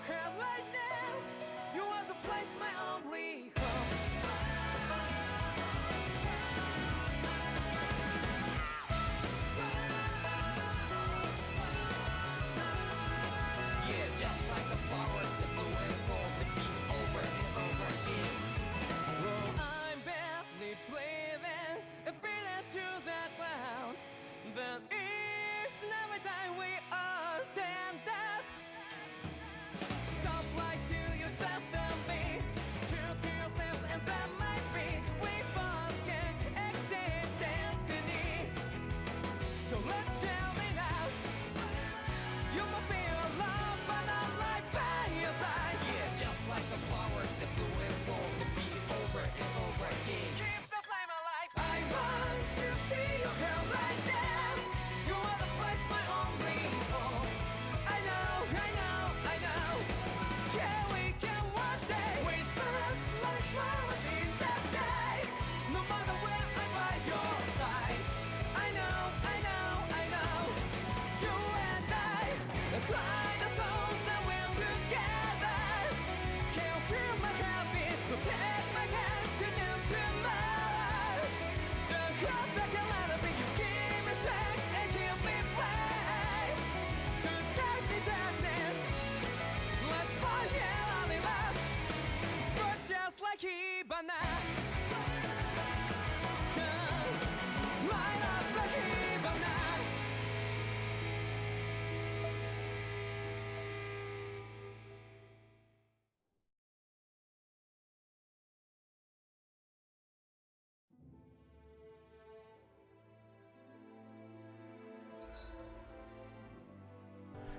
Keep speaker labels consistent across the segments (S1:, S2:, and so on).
S1: head right now. You want to place my only hope. Yeah, just like the flowers that bloom and fall, repeat over and over again. Well, I'm barely breathing and breathing to the ground, but each and every time we all stand up. Stop like to yourself and me. True to yourself and that might be. We both can exit destiny. So let's tell me now. You will feel alone, but I'm right by your side. Yeah, just like the flowers that bloom and fall, repeat over and over again. Keep the flame alive. I want to see you here right now. You are the place my only hope. I know, I know, I know. Yeah, we can one day whisper like flowers in the sky. No matter where I'm by your side. I know, I know, I know. You and I, let's fly the souls that we're together. Can't feel my heartbeat, so take my hand to new tomorrow. Don't hold back and let it be. You give me strength and give me faith. To take the darkness. Let's fall yeah, live up. Sparks just like Hibana. Light up like Hibana.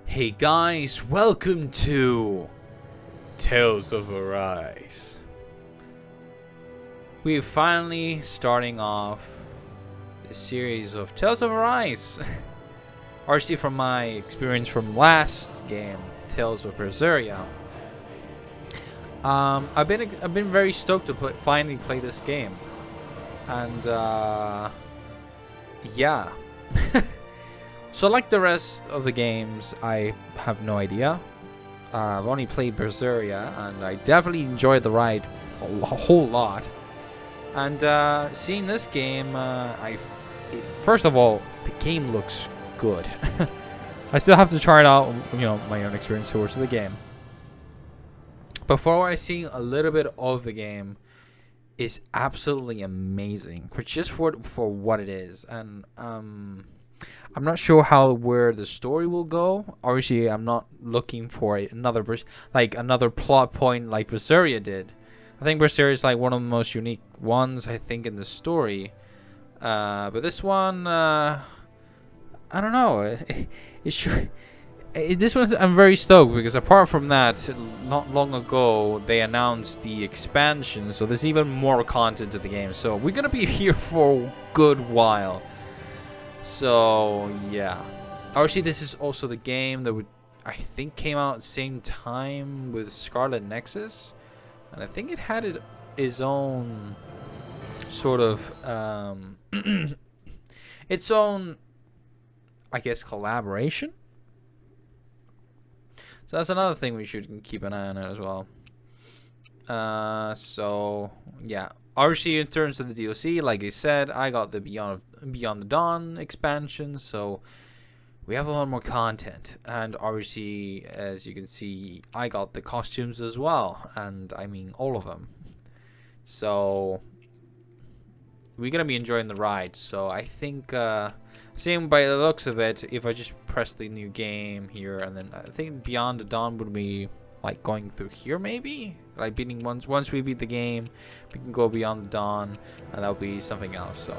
S2: Hey guys, welcome to Tales of Arise. We're finally starting off the series of Tales of Arise. RC from my experience from last game, Tales of Berseria. I've been very stoked to finally play this game, and yeah. So like the rest of the games, I have no idea. I've only played Berseria, and I definitely enjoyed the ride a whole lot. And seeing this game, first of all, the game looks good. I still have to try it out, my own experience towards the game. Before I see a little bit of the game, is absolutely amazing for what it is, and I'm not sure where the story will go. Obviously, I'm not looking for another plot point like Berseria did. I think Berseria is like one of the most unique ones, I think, in the story. But this one, I don't know. This one's I'm very stoked because apart from that, not long ago they announced the expansion, so there's even more content to the game. So we're gonna be here for a good while. So yeah, obviously this is also the game that I think came out at the same time with Scarlet Nexus, and I think it had its own sort of its own, I guess, collaboration. So that's another thing we should keep an eye on as well. So yeah, obviously in terms of the DLC, like I said, I got the Beyond the Dawn expansion, so we have a lot more content. And obviously, as you can see, I got the costumes as well, and I mean all of them. So we're gonna be enjoying the ride. So I think, seeing by the looks of it, if I just press the new game here, and then I think Beyond the Dawn would be like going through here, maybe like beating once we beat the game, we can go Beyond the Dawn, and that'll be something else.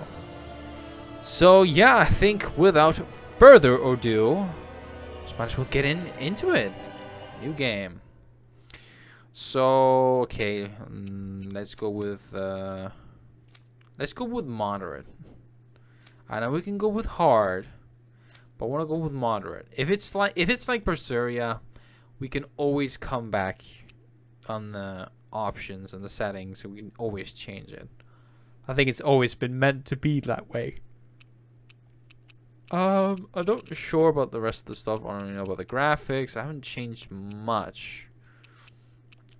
S2: So yeah, I think without further ado, just might as well get into it. New game. So okay, let's go with moderate. I know we can go with hard, but I want to go with moderate. If it's like Berseria, we can always come back on the options and the settings, so we can always change it. I think it's always been meant to be that way. I'm not sure about the rest of the stuff. I don't know about the graphics. I haven't changed much.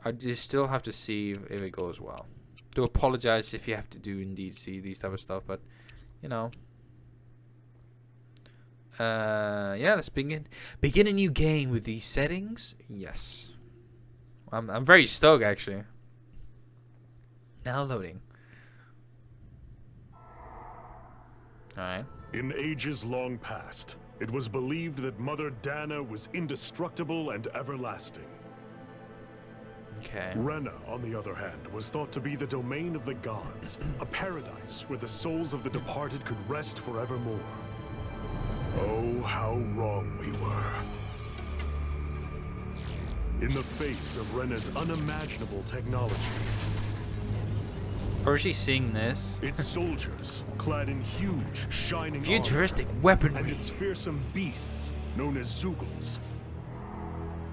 S2: I just still have to see if it goes well. Do apologize if you have to do indeed see these type of stuff, but you know. Yeah, let's begin a new game with these settings. Yes. I'm very stoked actually. Now loading. Alright.
S3: In ages long past, it was believed that Mother Dana was indestructible and everlasting.
S2: Okay.
S3: Rena, on the other hand, was thought to be the domain of the gods, a paradise where the souls of the departed could rest forevermore. Oh, how wrong we were. In the face of Rena's unimaginable technology,
S2: Or is she seeing this?
S3: its soldiers, clad in huge, shining
S2: Futuristic
S3: armor,
S2: weaponry.
S3: and its fearsome beasts, known as Zugals.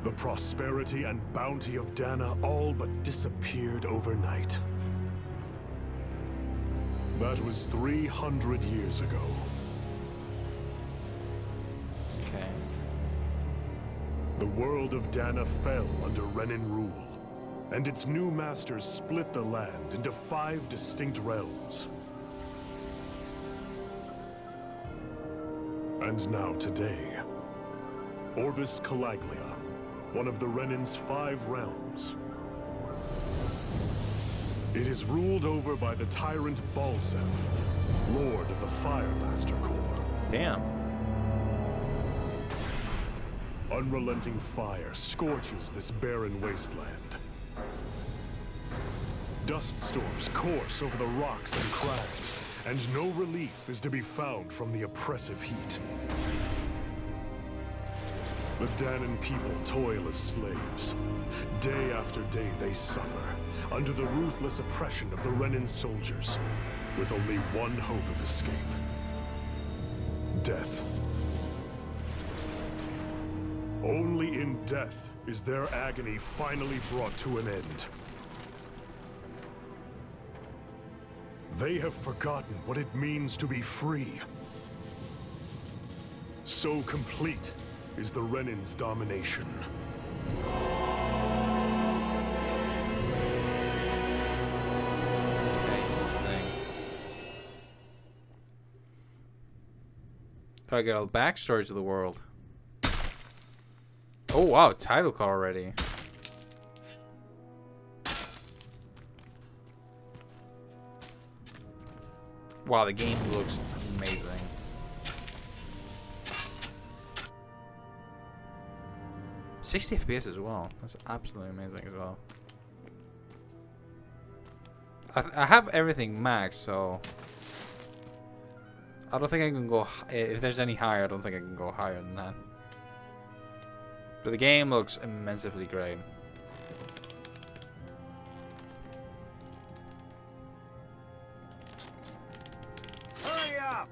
S3: The prosperity and bounty of Dana all but disappeared overnight. That was 300 years ago.
S2: Okay.
S3: The world of Dana fell under Renan rule, and its new masters split the land into 5 distinct realms. And now today, Orbis Calaglia, one of the Renan's 5 realms. It is ruled over by the tyrant Balsef, Lord of the Fire Master Corps.
S2: Damn.
S3: Unrelenting fire scorches this barren wasteland. Dust storms course over the rocks and crags, and no relief is to be found from the oppressive heat. The Danan people toil as slaves. Day after day they suffer, under the ruthless oppression of the Renan soldiers, with only one hope of escape. Death. Only in death is their agony finally brought to an end. They have forgotten what it means to be free. So complete is the Renan's domination.
S2: Okay, interesting. Gotta get all the backstories of the world. Oh wow, title card already. Wow, the game looks amazing. '60 FPS as well. That's absolutely amazing as well. I have everything max, so I don't think I can go. If there's any higher, I don't think I can go higher than that. But the game looks immensely great.
S4: Hurry up!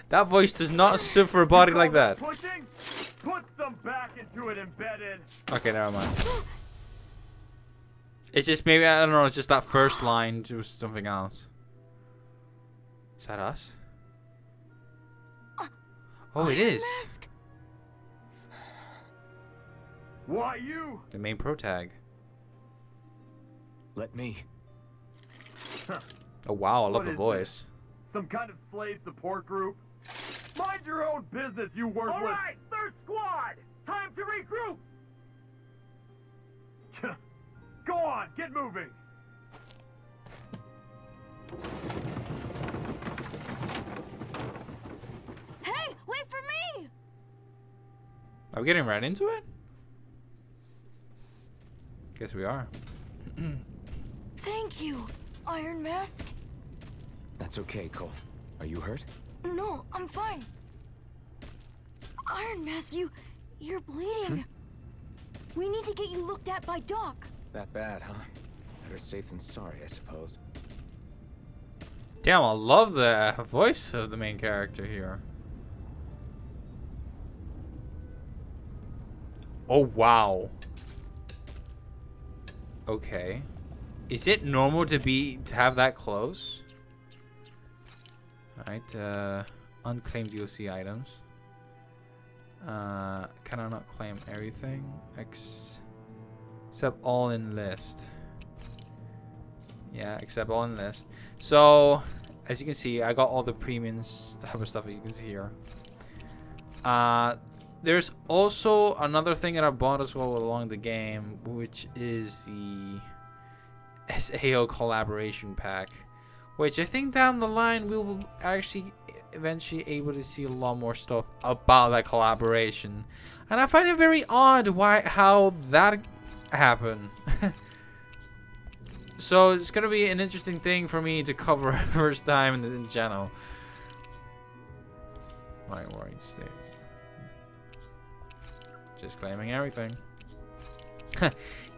S2: That voice does not suit for a body like that.
S4: Pushing? Put some back into it, embedded.
S2: Okay, never mind. It's just maybe, I don't know, it's just that first line to something else. Is that us? Oh, it is.
S4: Why you?
S2: The main pro tag.
S5: Let me.
S2: Oh wow, I love
S4: What
S2: the
S4: is
S2: voice.
S4: Some kind of slave support group? Mind your own business, you worthless. All right, third squad. Time to regroup. Go on, get moving.
S6: Hey, wait for me!
S2: Are we getting right into it? Guess we are.
S6: Thank you, Iron Mask.
S5: That's okay, Cole. Are you hurt?
S6: No, I'm fine. Iron Mask, you're bleeding. We need to get you looked at by Doc.
S5: That bad, huh? Better safe than sorry, I suppose.
S2: Damn, I love the voice of the main character here. Oh wow. Okay. Is it normal to have that close? Alright, unclaimed DLC items. Can I not claim everything? X Except all in list. Yeah, except all in list. So, as you can see, I got all the premium type of stuff as you can see here. There's also another thing that I bought as well along the game, which is the SAO collaboration pack, which I think down the line we will actually eventually able to see a lot more stuff about that collaboration, and I find it very odd how that happened. So it's gonna be an interesting thing for me to cover first time in the channel. Right, warring state. Just claiming everything.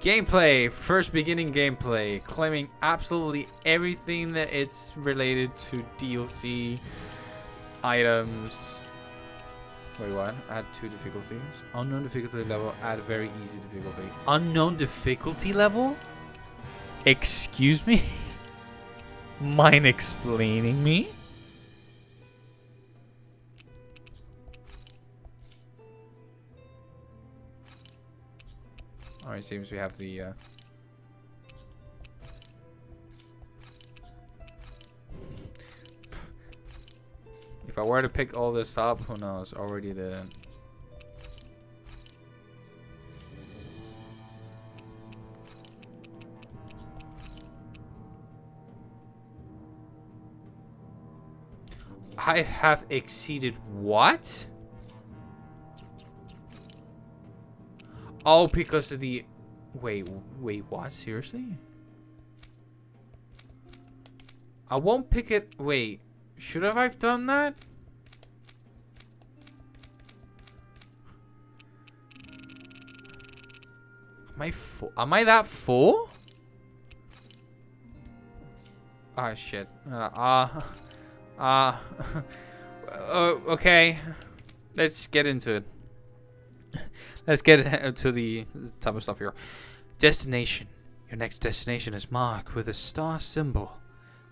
S2: Gameplay, first beginning gameplay, claiming absolutely everything that it's related to DLC items. Wait, what? Add 2 difficulties. Unknown difficulty level, add very easy difficulty. Unknown difficulty level? Excuse me? Mind explaining me? Alright, seems we have the if I were to pick all this up, who knows? Already did. I have exceeded what? Oh, because of the... Wait, what? Seriously? I won't pick it... Wait, should have I done that? Am I full? Am I that full? Ah, shit. Okay. Let's get into it. Let's get to the type of stuff here. Destination. Your next destination is marked with a star symbol.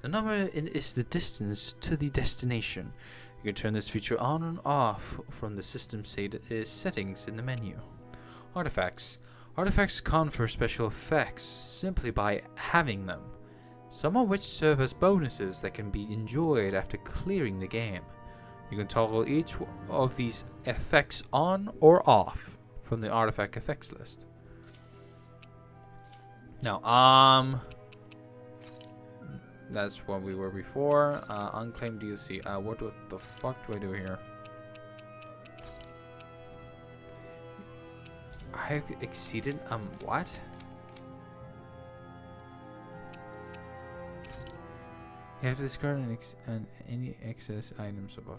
S2: The number is the distance to the destination. You can turn this feature on and off from the system settings in the menu. Artifacts. Artifacts confer special effects simply by having them, some of which serve as bonuses that can be enjoyed after clearing the game. You can toggle each of these effects on or off from the artifact effects list. Now, that's what we were before. Unclaimed DLC. What the fuck do I do here? I've exceeded, what? You have to discard any excess items above.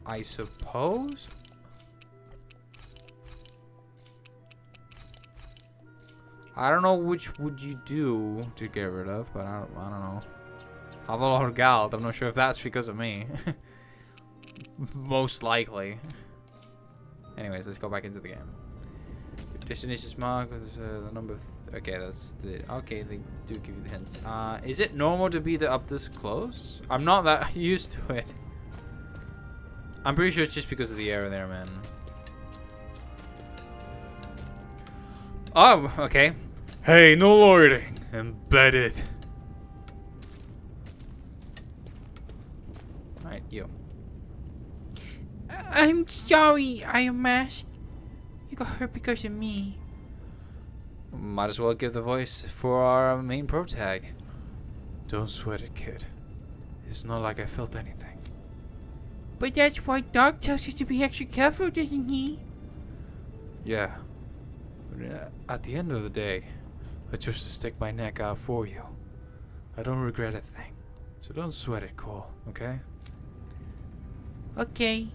S2: I suppose. I don't know which would you do to get rid of, but I don't know. Have a lot of Gald. I'm not sure if that's because of me. Most likely. Anyways, let's go back into the game. Destination's mark with the number of... Okay, that's the... Okay, they do give you the hints. Is it normal to be up this close? I'm not that used to it. I'm pretty sure it's just because of the air there, man. Oh, okay. Hey, no loitering. Embedded. Alright, you. I'm sorry, Iron Mask. You got hurt because of me. Might as well give the voice for our main pro tag. Don't sweat it, kid. It's not like I felt anything. But that's why Doc tells you to be extra careful, doesn't he? Yeah. But at the end of the day, I chose to stick my neck out for you. I don't regret a thing. So don't sweat it, Cole, okay? Okay.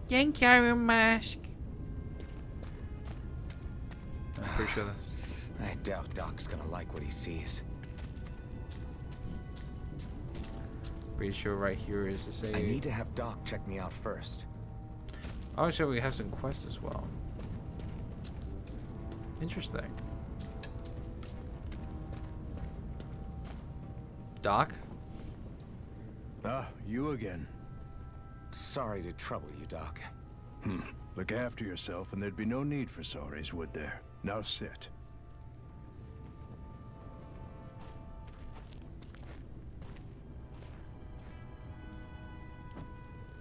S2: Thanks, Iron Mask. I'm pretty sure that's...
S5: I doubt Doc's gonna like what he sees.
S2: Pretty sure right here is to say...
S5: I need to have Doc check me out first.
S2: Oh, so we have some quests as well. Interesting. Doc?
S3: Ah, you again.
S5: Sorry to trouble you, Doc.
S7: Look after yourself and there'd be no need for sorries, would there? Now sit.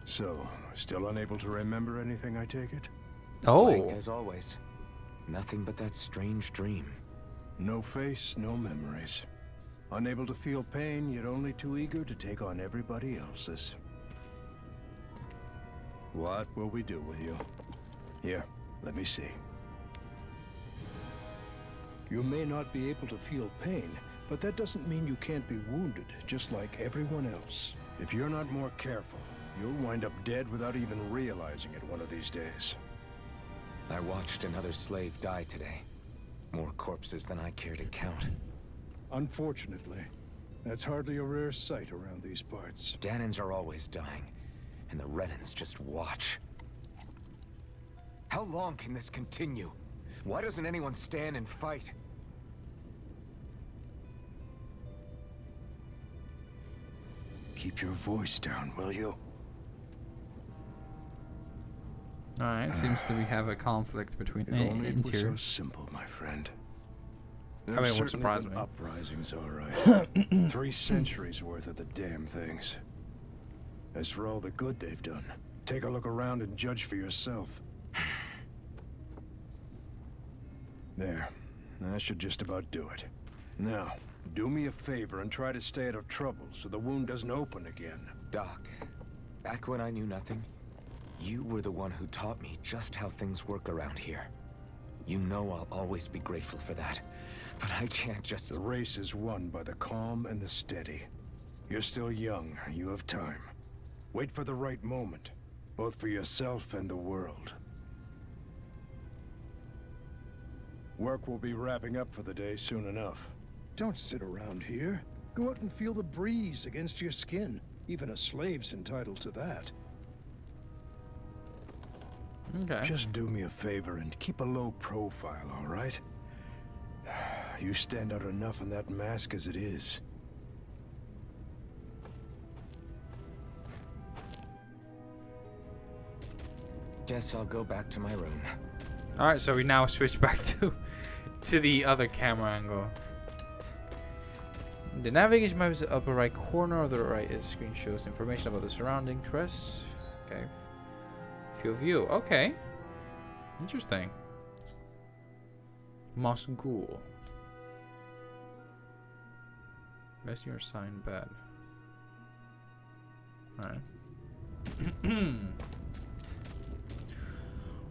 S7: So, still unable to remember anything, I take it?
S5: Blank
S2: Oh,
S5: as always. Nothing but that strange dream.
S7: No face, no memories. Unable to feel pain, yet only too eager to take on everybody else's. What will we do with you? Here, let me see. You may not be able to feel pain, but that doesn't mean you can't be wounded, just like everyone else. If you're not more careful, you'll wind up dead without even realizing it one of these days.
S5: I watched another slave die today. More corpses than I care to count.
S7: Unfortunately, that's hardly a rare sight around these parts.
S5: Danans are always dying, and the Renans just watch. How long can this continue? Why doesn't anyone stand and fight?
S7: Keep your voice down, will you?
S2: alright. Seems that we have a conflict between
S7: If only it was so
S2: interior.
S7: simple, my friend.
S2: I mean, it wouldn't
S7: There's
S2: surprise
S7: certainly
S2: me.
S7: been uprisings, all right. 3 centuries worth of the damn things. As for all the good they've done, take a look around and judge for yourself. There. That should just about do it. Now, do me a favor and try to stay out of trouble so the wound doesn't open again.
S5: Doc, back when I knew nothing, you were the one who taught me just how things work around here. You know I'll always be grateful for that. But I can't just...
S7: The race is won by the calm and the steady. You're still young. You have time. Wait for the right moment, both for yourself and the world. Work will be wrapping up for the day soon enough. Don't sit around here. Go out and feel the breeze against your skin. Even a slave's entitled to that.
S2: Okay.
S7: Just do me a favor and keep a low profile, all right? You stand out enough in that mask as it is.
S5: Guess I'll go back to my room.
S2: Alright, so we now switch back to the other camera angle. The navigation map is the upper right corner of the right screen shows information about the surrounding press. Okay. Field view. Okay. Interesting. Mosgul. Best your sign bed. Alright.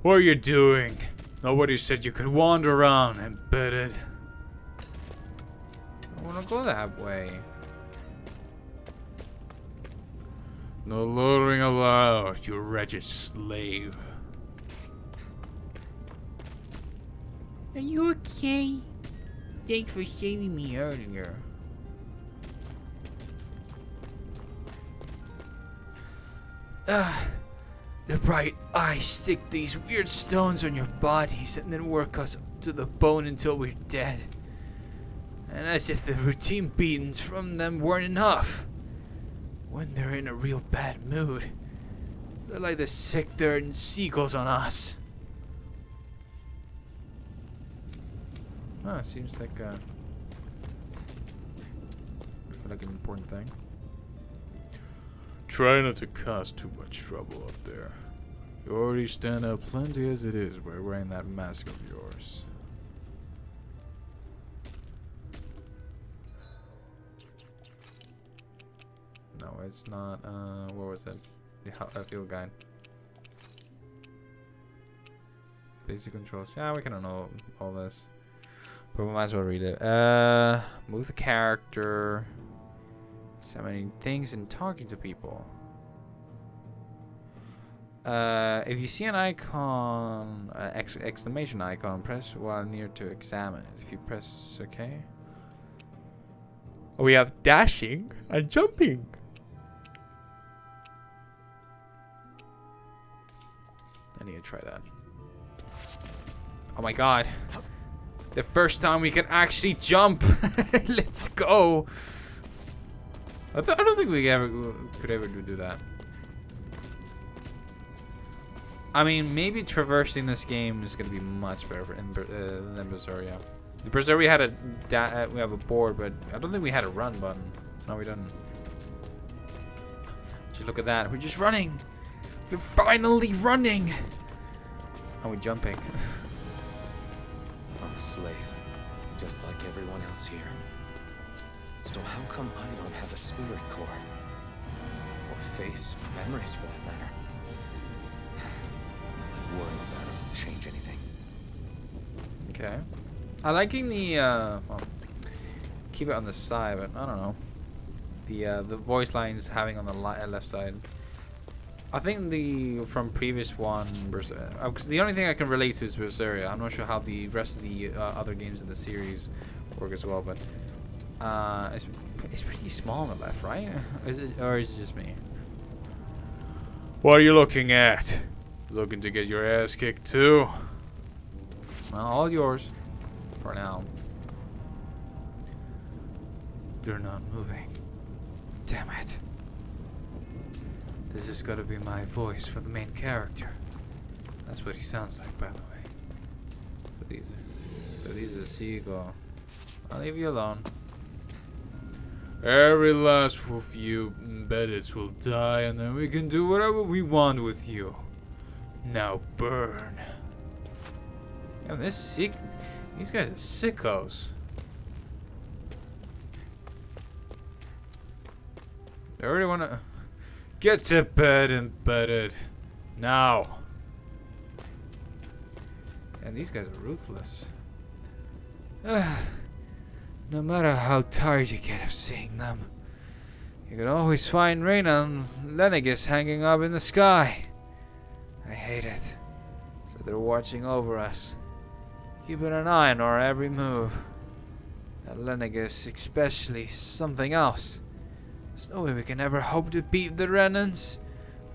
S2: What are you doing? Nobody said you could wander around, embedded. I wanna go that way. No loitering allowed, you wretched slave. Are you okay? Thanks for saving me earlier. The bright eyes stick these weird stones on your bodies and then work us to the bone until we're dead. And as if the routine beatings from them weren't enough. When they're in a real bad mood, they're like the sick dirt and seagulls on us. Oh, it seems like an important thing. Try not to cause too much trouble up there. You already stand out plenty as it is by wearing that mask of yours. No, it's not. What was it? The field guide. Basic controls. Yeah, we kind of know all this. But we might as well read it. Move the character. Examining things and talking to people. If you see an icon, exclamation icon, press while near to examine it. If you press OK. Oh, we have dashing and jumping. I need to try that. Oh my god. The first time we can actually jump. Let's go. I don't think we could ever do that. I mean, maybe traversing this game is gonna be much better than Berseria. The Berseria had we have a board, but I don't think we had a run button. No, we didn't. Just look at that. We're just running. We're finally running. And we're jumping.
S5: I'm a slave, just like everyone else here. So how come I don't have a spirit core? Or face, memories for that matter? I'm not worried about it won't change anything.
S2: Okay. I liking the well, keep it on the side, but I don't know. The voice lines having on the left side. I think from previous one, because the only thing I can relate to is Berseria. I'm not sure how the rest of the other games in the series work as well, but it's pretty small on the left, right? Or is it just me? What are you looking at? Looking to get your ass kicked too? Well, all yours for now. They're not moving. Damn it. This is gotta be my voice for the main character. That's what he sounds like, by the way. So these are seagull. I'll leave you alone. Every last of you embeddeds will die, and then we can do whatever we want with you. Now burn. Yeah, these guys are sickos. They already wanna get to bed, embedded. Now. And these guys are ruthless. No matter how tired you get of seeing them, you can always find Reyna and Lenegis hanging up in the sky. I hate it. So they're watching over us, keeping an eye on our every move. That Lenegis especially something else. There's no way we can ever hope to beat the Renans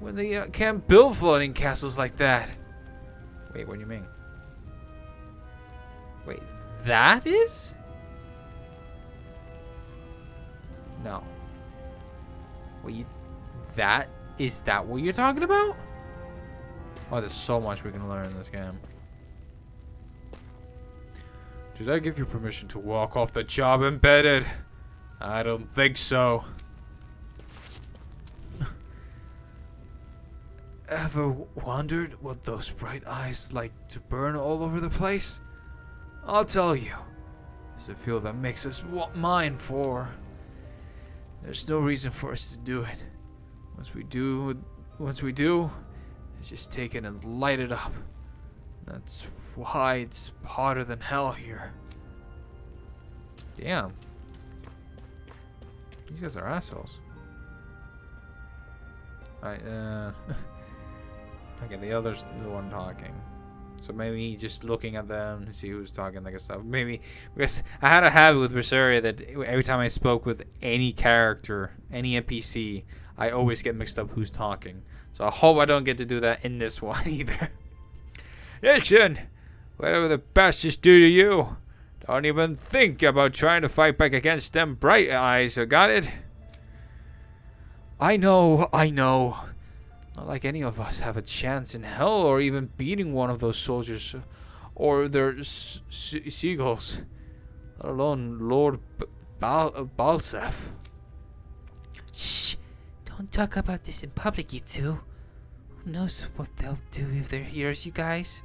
S2: when they can't build floating castles like that. Wait, what do you mean? Wait, that is? No. Wait, is that what you're talking about? Oh, there's so much we can learn in this game. Did I give you permission to walk off the job, embedded? I don't think so. Ever wondered what those bright eyes like to burn all over the place? I'll tell you. It's a fuel that makes us mine for. There's no reason for us to do it. Once we do, it's just take it and light it up. That's why it's hotter than hell here. Damn. These guys are assholes. Alright, okay, the other's the one talking. So maybe just looking at them to see who's talking, like stuff. Maybe because I had a habit with Berseria that every time I spoke with any character, any NPC, I always get mixed up who's talking. So I hope I don't get to do that in this one either. Listen, whatever the bastards do to you, don't even think about trying to fight back against them bright eyes. You got it? I know. Not like any of us have a chance in hell or even beating one of those soldiers or their seagulls, let alone Lord Balsef.
S8: Shh! Don't talk about this in public, you two. Who knows what they'll do if they're hears you guys?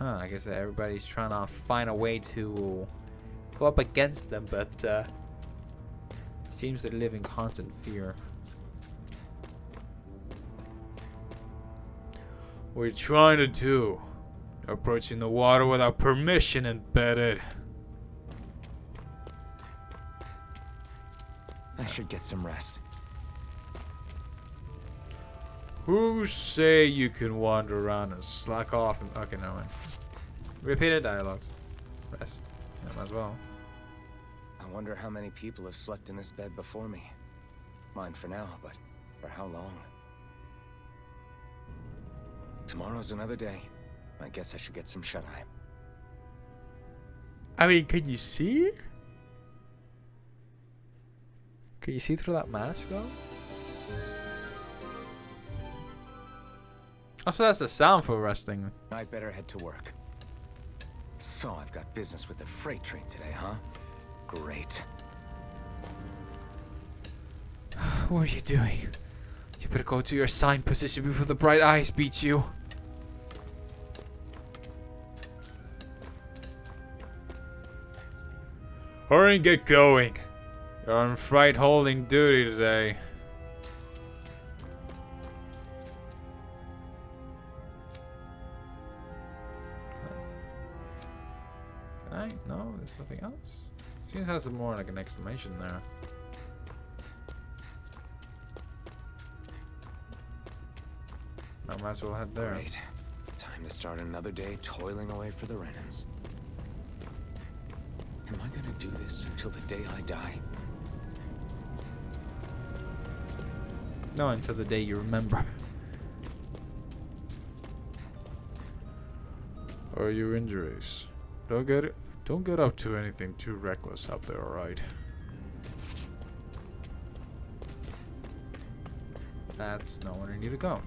S2: I guess that everybody's trying to find a way to go up against them, but seems they live in constant fear. What are you trying to do? Approaching the water without permission, embedded.
S5: I should get some rest.
S2: Who say you can wander around and slack off and... Okay, no mind. Repeated dialogues. Rest. Yeah, might as well.
S5: I wonder how many people have slept in this bed before me. Mine for now, but for how long? Tomorrow's another day. I guess I should get some shut-eye.
S2: I mean, can you see? Can you see through that mask, though? Oh, so that's the sound for resting.
S5: I'd better head to work. So I've got business with the freight train today, huh? Great.
S2: What are you doing? You better go to your assigned position before the bright eyes beat you. Hurry and get going. You're on freight holding duty today. Can I? No, there's nothing else. Seems it has more like an exclamation there. I might as well head there.
S5: Great. Time to start another day toiling away for the Renans. Am I gonna do this until the day I die?
S2: No, until the day you remember. Or your injuries. Don't get up to anything too reckless out there, alright? That's not where you need to go.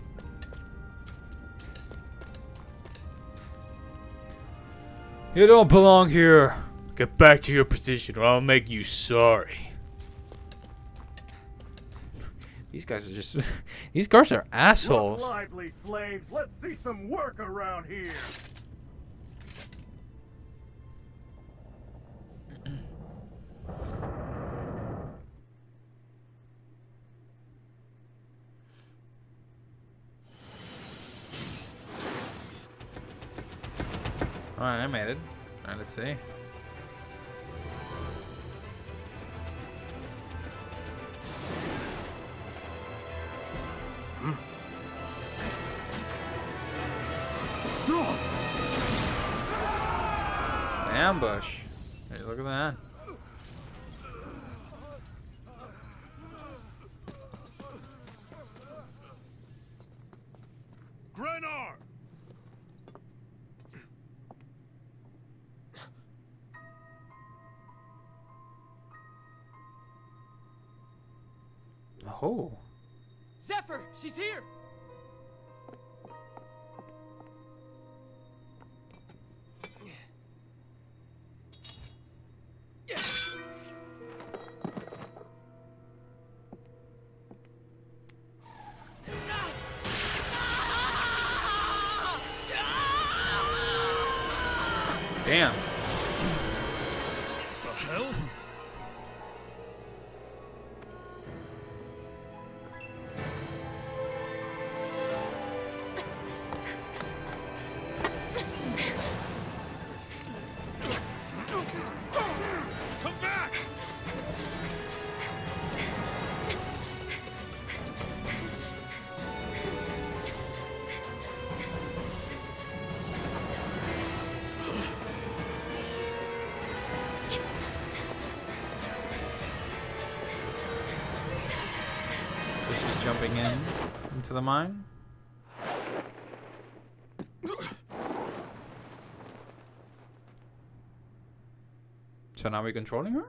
S2: You don't belong here. Get back to your position or I'll make you sorry. These guys are just... These guards are assholes.
S4: Look lively, slaves. Let's see some work around here.
S2: Alright, I made it. Alright, let's see. Ambush. Hey, look at that.
S3: Grenar!
S2: Oh.
S1: Zephyr, she's here.
S2: Damn.
S3: The hell? Come back!
S2: So she's jumping into the mine. So now we're controlling her?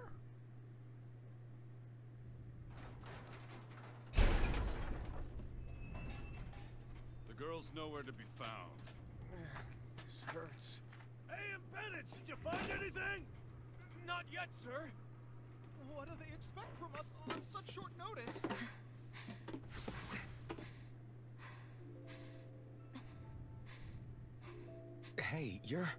S3: The girl's nowhere to be found.
S4: This hurts.
S3: Hey, Embedded, did you find anything?
S4: Not yet, sir. What do they expect from us on such short notice?
S5: Hey, you're...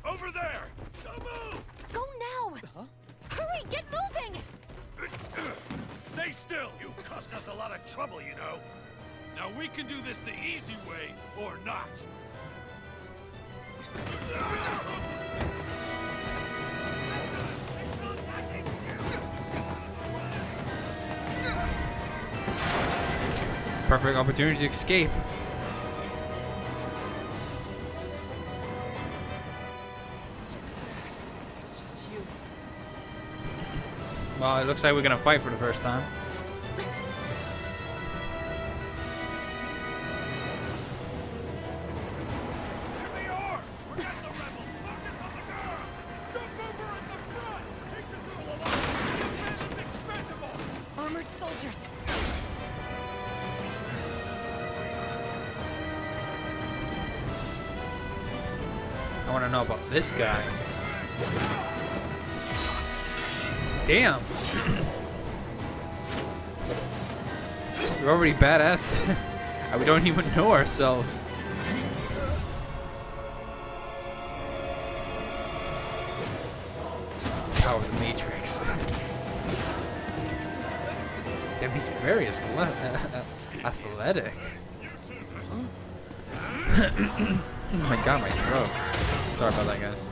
S3: Over there! Don't move!
S6: Go now! Hurry, get moving!
S3: Stay still! You caused us a lot of trouble, you know. Now we can do this the easy way, or not.
S2: Perfect opportunity to escape.
S1: It's just you.
S2: Well, it looks like we're gonna fight for the first time.
S3: Here they are! Forget the rebels! Focus on the girl! Jump over at the front! Take the girl alive!
S2: I want to know about this guy. Damn. We're already badass. And we don't even know ourselves. Power of the Matrix. Damn, he's very athletic. Oh my god, my throat. Sorry about that, guys.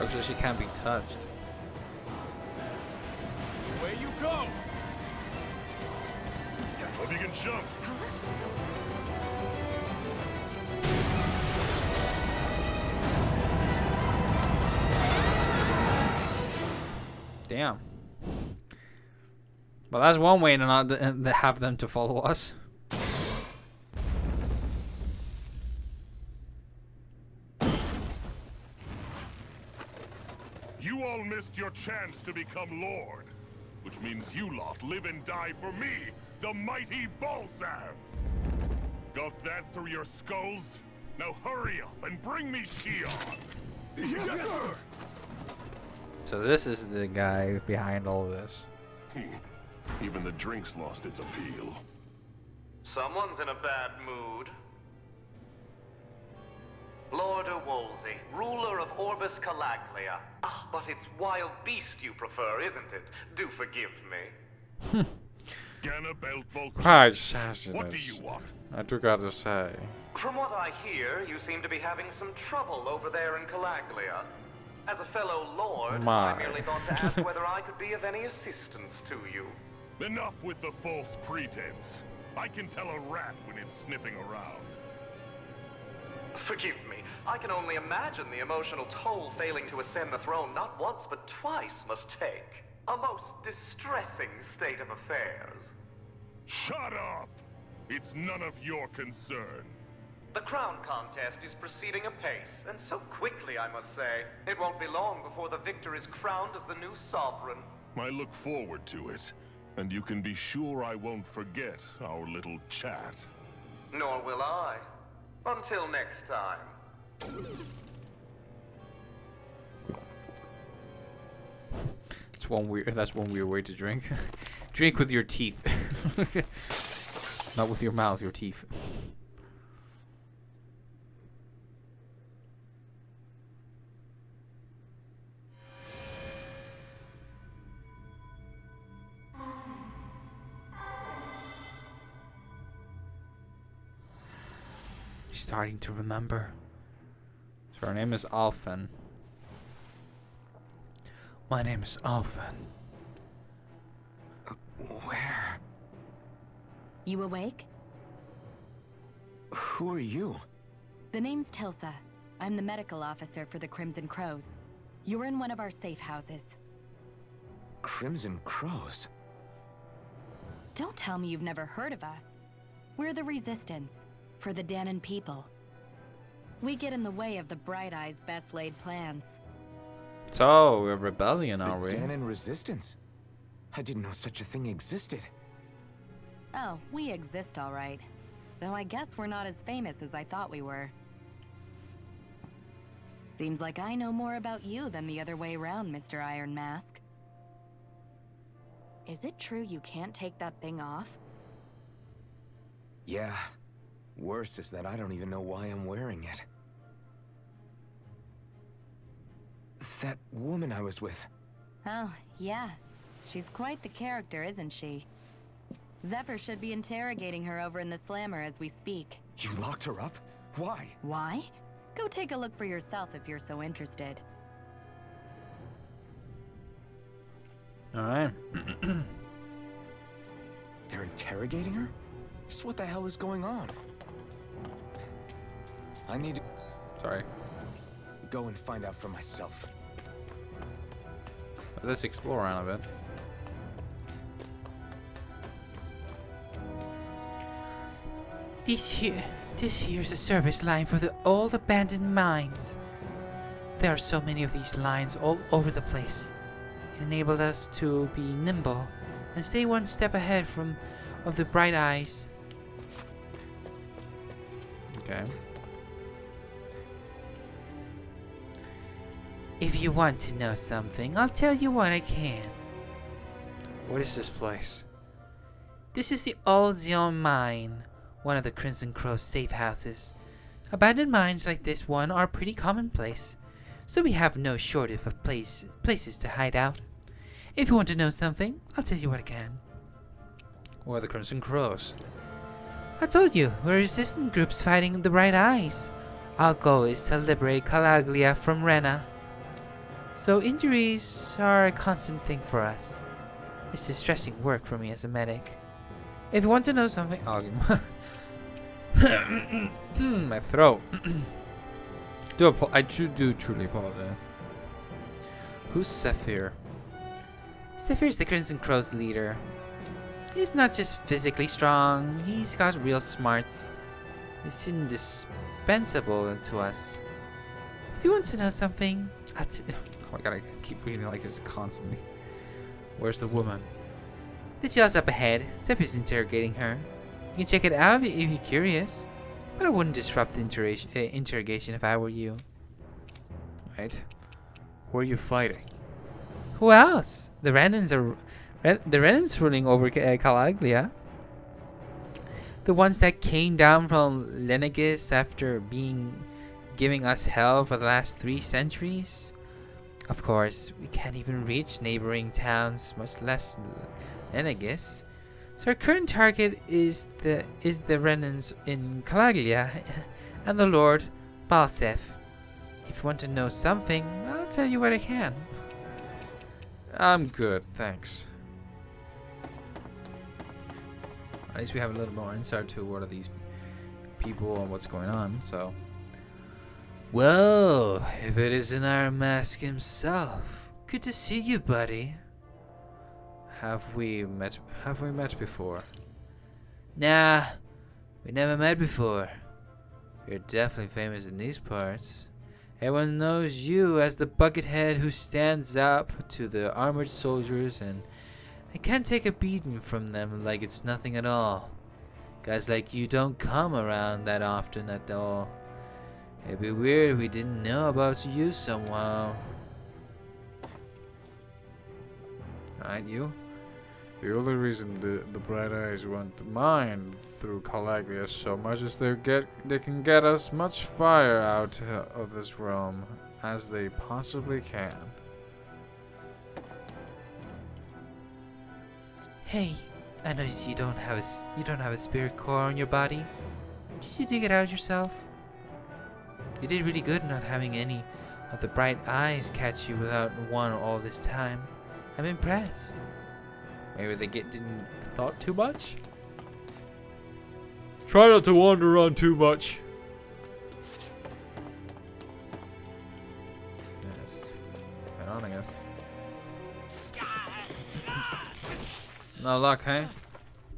S2: Actually, she can't be touched.
S3: Where you go? Hope you can jump.
S2: Damn. Well, that's one way to not have them to follow us.
S3: You all missed your chance to become Lord, which means you lot live and die for me, the mighty Balsav. Got that through your skulls? Now hurry up and bring me Shion. Yes, sir.
S2: So this is the guy behind all of this.
S3: Even the drink's lost its appeal.
S9: Someone's in a bad mood. Lord Wolsey, ruler of Orbis Calaglia. Ah, but it's wild beast you prefer, isn't it? Do forgive me.
S2: Hi,
S3: What do you want?
S2: I forgot to say.
S9: From what I hear, you seem to be having some trouble over there in Calaglia. As a fellow lord,
S2: My.
S9: I merely thought to ask whether I could be of any assistance to you.
S3: Enough with the false pretense. I can tell a rat when it's sniffing around.
S9: Forgive me, I can only imagine the emotional toll failing to ascend the throne not once but twice must take. A most distressing state of affairs.
S3: Shut up! It's none of your concern.
S9: The crown contest is proceeding apace, and so quickly, I must say. It won't be long before the victor is crowned as the new sovereign.
S3: I look forward to it, and you can be sure I won't forget our little chat.
S9: Nor will I. Until next time.
S2: That's one weird way to drink. Drink with your teeth. Not with your mouth, your teeth. She's starting to remember. So her name is Alphen. My name is Alphen.
S5: Where?
S6: You awake?
S5: Who are you?
S6: The name's Tilsa. I'm the medical officer for the Crimson Crows. You're in one of our safe houses.
S5: Crimson Crows?
S6: Don't tell me you've never heard of us. We're the Resistance, for the Danon people. We get in the way of the Bright Eyes' best-laid plans.
S2: So, we're rebellion, are we?
S5: The Danon Resistance? I didn't know such a thing existed.
S6: Oh, we exist all right. Though I guess we're not as famous as I thought we were. Seems like I know more about you than the other way around, Mr. Iron Mask. Is it true you can't take that thing off?
S5: Yeah. Worse is that I don't even know why I'm wearing it. That woman I was with.
S6: Oh, yeah. She's quite the character, isn't she? Zephyr should be interrogating her over in the Slammer as we speak.
S5: You locked her up? Why?
S6: Why? Go take a look for yourself if you're so interested.
S2: Alright.
S5: They're interrogating her? Just what the hell is going on? I need to
S2: Sorry.
S5: go and find out for myself.
S2: But let's explore around a bit.
S8: This here's a service line for the old abandoned mines. There are so many of these lines all over the place. It enabled us to be nimble and stay one step ahead of the bright eyes.
S2: Okay.
S8: If you want to know something, I'll tell you what I can.
S2: What is this place?
S8: This is the Old Zion Mine, one of the Crimson Crow's safe houses. Abandoned mines like this one are pretty commonplace, so we have no shortage of places to hide out. If you want to know something, I'll tell you what I can.
S2: What are the Crimson Crows?
S8: I told you, we're resistant groups fighting the Bright Eyes. Our goal is to liberate Calaglia from Rena. So injuries are a constant thing for us. It's distressing work for me as a medic. If you want to know something,
S2: I'll my throat. I do truly apologize. Who's Zephyr?
S8: Zephyr's the Crimson Crow's leader. He's not just physically strong, he's got real smarts. It's indispensable to us. If you want to know something,
S2: Oh, I gotta keep reading like this constantly. Where's the woman?
S8: the jail's up ahead. Zephyr's interrogating her. You can check it out if you're curious. But I wouldn't disrupt the interrogation if I were you.
S2: Right. Who are you fighting?
S8: Who else? The Renans ruling over Calaglia. The ones that came down from Lenegis after giving us hell for the last 3 centuries. Of course, we can't even reach neighboring towns, much less Lenegis. So our current target is the Renans in Calaglia and the Lord Balsef. If you want to know something, I'll tell you what I can.
S2: I'm good, thanks. At least we have a little more insight to what are these people and what's going on, so.
S8: Well, if it isn't our mask himself. Good to see you, buddy.
S2: Have we met before?
S8: Nah, we never met before. You're definitely famous in these parts. Everyone knows you as the buckethead who stands up to the armored soldiers and can't take a beating from them like it's nothing at all. Guys like you don't come around that often at all. It'd be weird if we didn't know about you somehow.
S2: Right, you? The only reason the Bright Eyes want to mine through Calaglia so much is they can get as much fire out of this realm as they possibly can.
S8: Hey, I noticed you don't have a spirit core on your body. Did you dig it out yourself? You did really good not having any of the Bright Eyes catch you without one all this time. I'm impressed.
S2: Maybe they didn't thought too much? Try not to wander around too much. Yes. Head on, I guess. No luck, hey?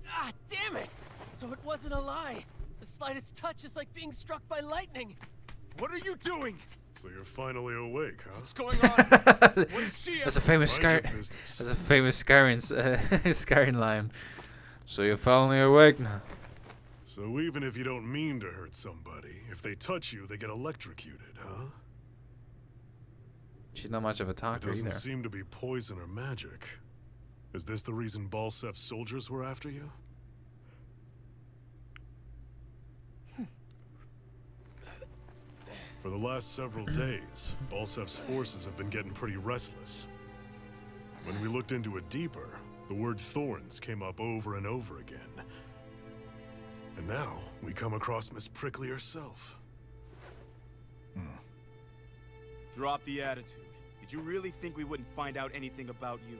S1: Ah, damn it! So it wasn't a lie. The slightest touch is like being struck by lightning.
S3: What are you doing? So you're finally awake, huh?
S1: What's going on? What is she?
S2: That's a famous
S3: Mind your business.
S2: That's a famous Skyrim line. So you're finally awake now.
S3: So even if you don't mean to hurt somebody, if they touch you, they get electrocuted, huh?
S2: She's not much of a
S3: It
S2: talker
S3: doesn't
S2: either.
S3: seem to be poison or magic. Is this the reason Balsef's soldiers were after you? For the last several days, Balsef's forces have been getting pretty restless. When we looked into it deeper, the word thorns came up over and over again. And now, we come across Miss Prickly herself.
S10: Drop the attitude. Did you really think we wouldn't find out anything about you?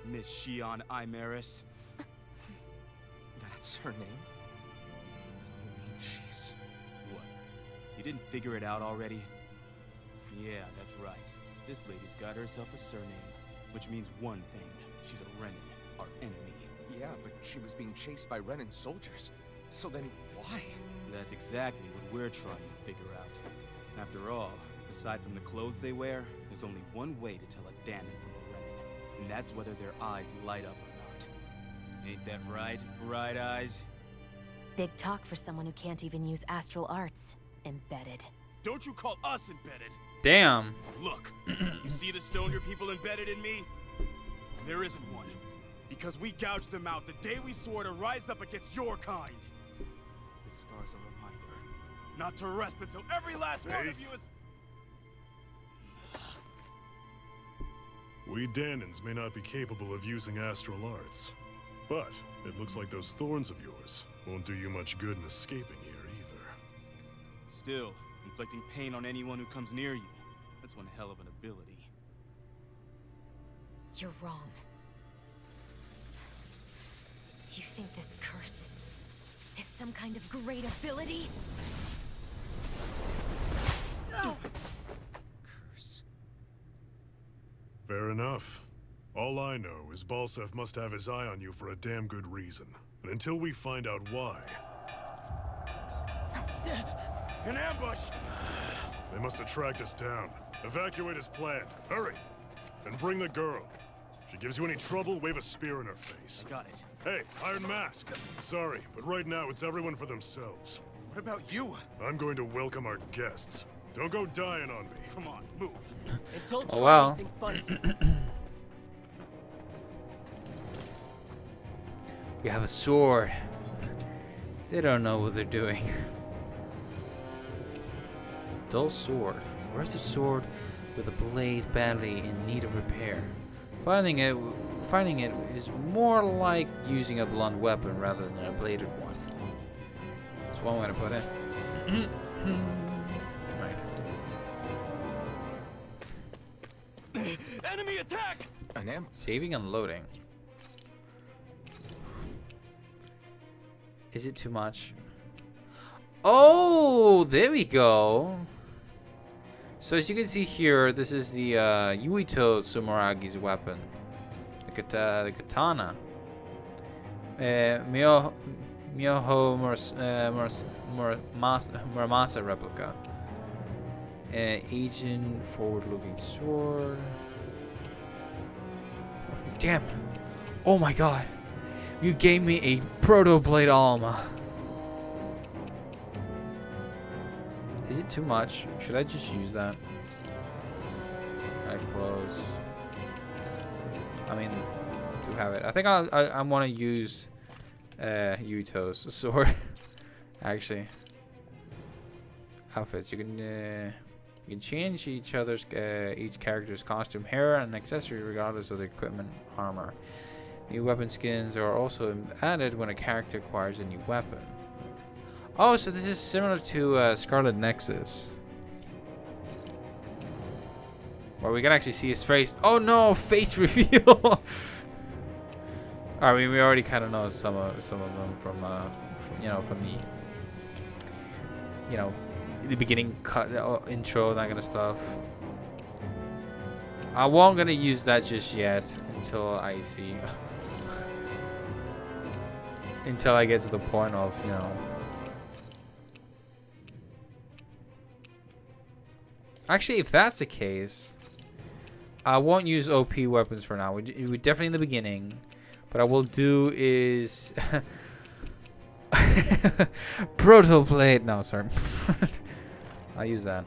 S10: Miss Shion Imaris?
S5: That's her name? You mean she's...
S10: What? You didn't figure it out already? Yeah, that's right. This lady's got herself a surname. which means one thing. She's a Renin, our enemy.
S5: Yeah, but she was being chased by Renin soldiers. So then, why?
S10: That's exactly what we're trying to figure out. After all, aside from the clothes they wear, there's only one way to tell a Danon from a Renin, and that's whether their eyes light up or not. Ain't that right, Bright Eyes?
S11: Big talk for someone who can't even use astral arts. Embedded.
S10: Don't you call us embedded?
S2: Damn.
S10: Look, you see the Stoner people embedded in me? There isn't one. Because we gouged them out the day we swore to rise up against your kind. This scar's a reminder not to rest until every last one of you is...
S3: We Danons may not be capable of using astral arts, but it looks like those thorns of yours won't do you much good in escaping here either.
S10: Still, inflicting pain on anyone who comes near you, that's one hell of an ability.
S11: You're wrong. You think this curse is some kind of great ability?
S5: Curse.
S3: Fair enough. All I know is Balsev must have his eye on you for a damn good reason. And until we find out why...
S10: An ambush!
S3: They must have tracked us down. Evacuate as planned. Hurry! And bring the girl. If she gives you any trouble, wave a spear in her face.
S10: Got it.
S3: Hey, Iron Mask. Sorry, but right now it's everyone for themselves.
S10: What about you?
S3: I'm going to welcome our guests. Don't go dying on me.
S10: Come on, move.
S1: And don't
S2: Oh,
S1: try
S2: wow.
S1: anything funny.
S2: We have a sword. They don't know what they're doing. Dull sword. Where's the sword with a blade badly in need of repair? Finding it is more like using a blunt weapon rather than a bladed one. That's one way to put it. Right.
S10: Enemy attack!
S5: An amp?
S2: Saving and loading. Is it too much? Oh, there we go. So as you can see here, this is the Yuito Sumeragi's weapon. The katana. Miyoho Muramasa replica. Agent forward-looking sword. Damn. Oh my god. You gave me a proto-blade Alma. Is it too much? Should I just use that? I close. I mean, do have it. I think I want to use Yuto's sword. Actually, outfits. You can change each character's costume, hair, and accessory regardless of their equipment, armor. New weapon skins are also added when a character acquires a new weapon. Oh, so this is similar to Scarlet Nexus. Where we can actually see his face. Oh no, face reveal! I mean, we already kind of know some of them from the beginning cut, intro, that kind of stuff. I won't gonna use that just yet until I see, until I get to the point of, you know. Actually, if that's the case, I won't use OP weapons for now. We definitely in the beginning. What I will do is Proto Blade. No, sorry. I'll use that.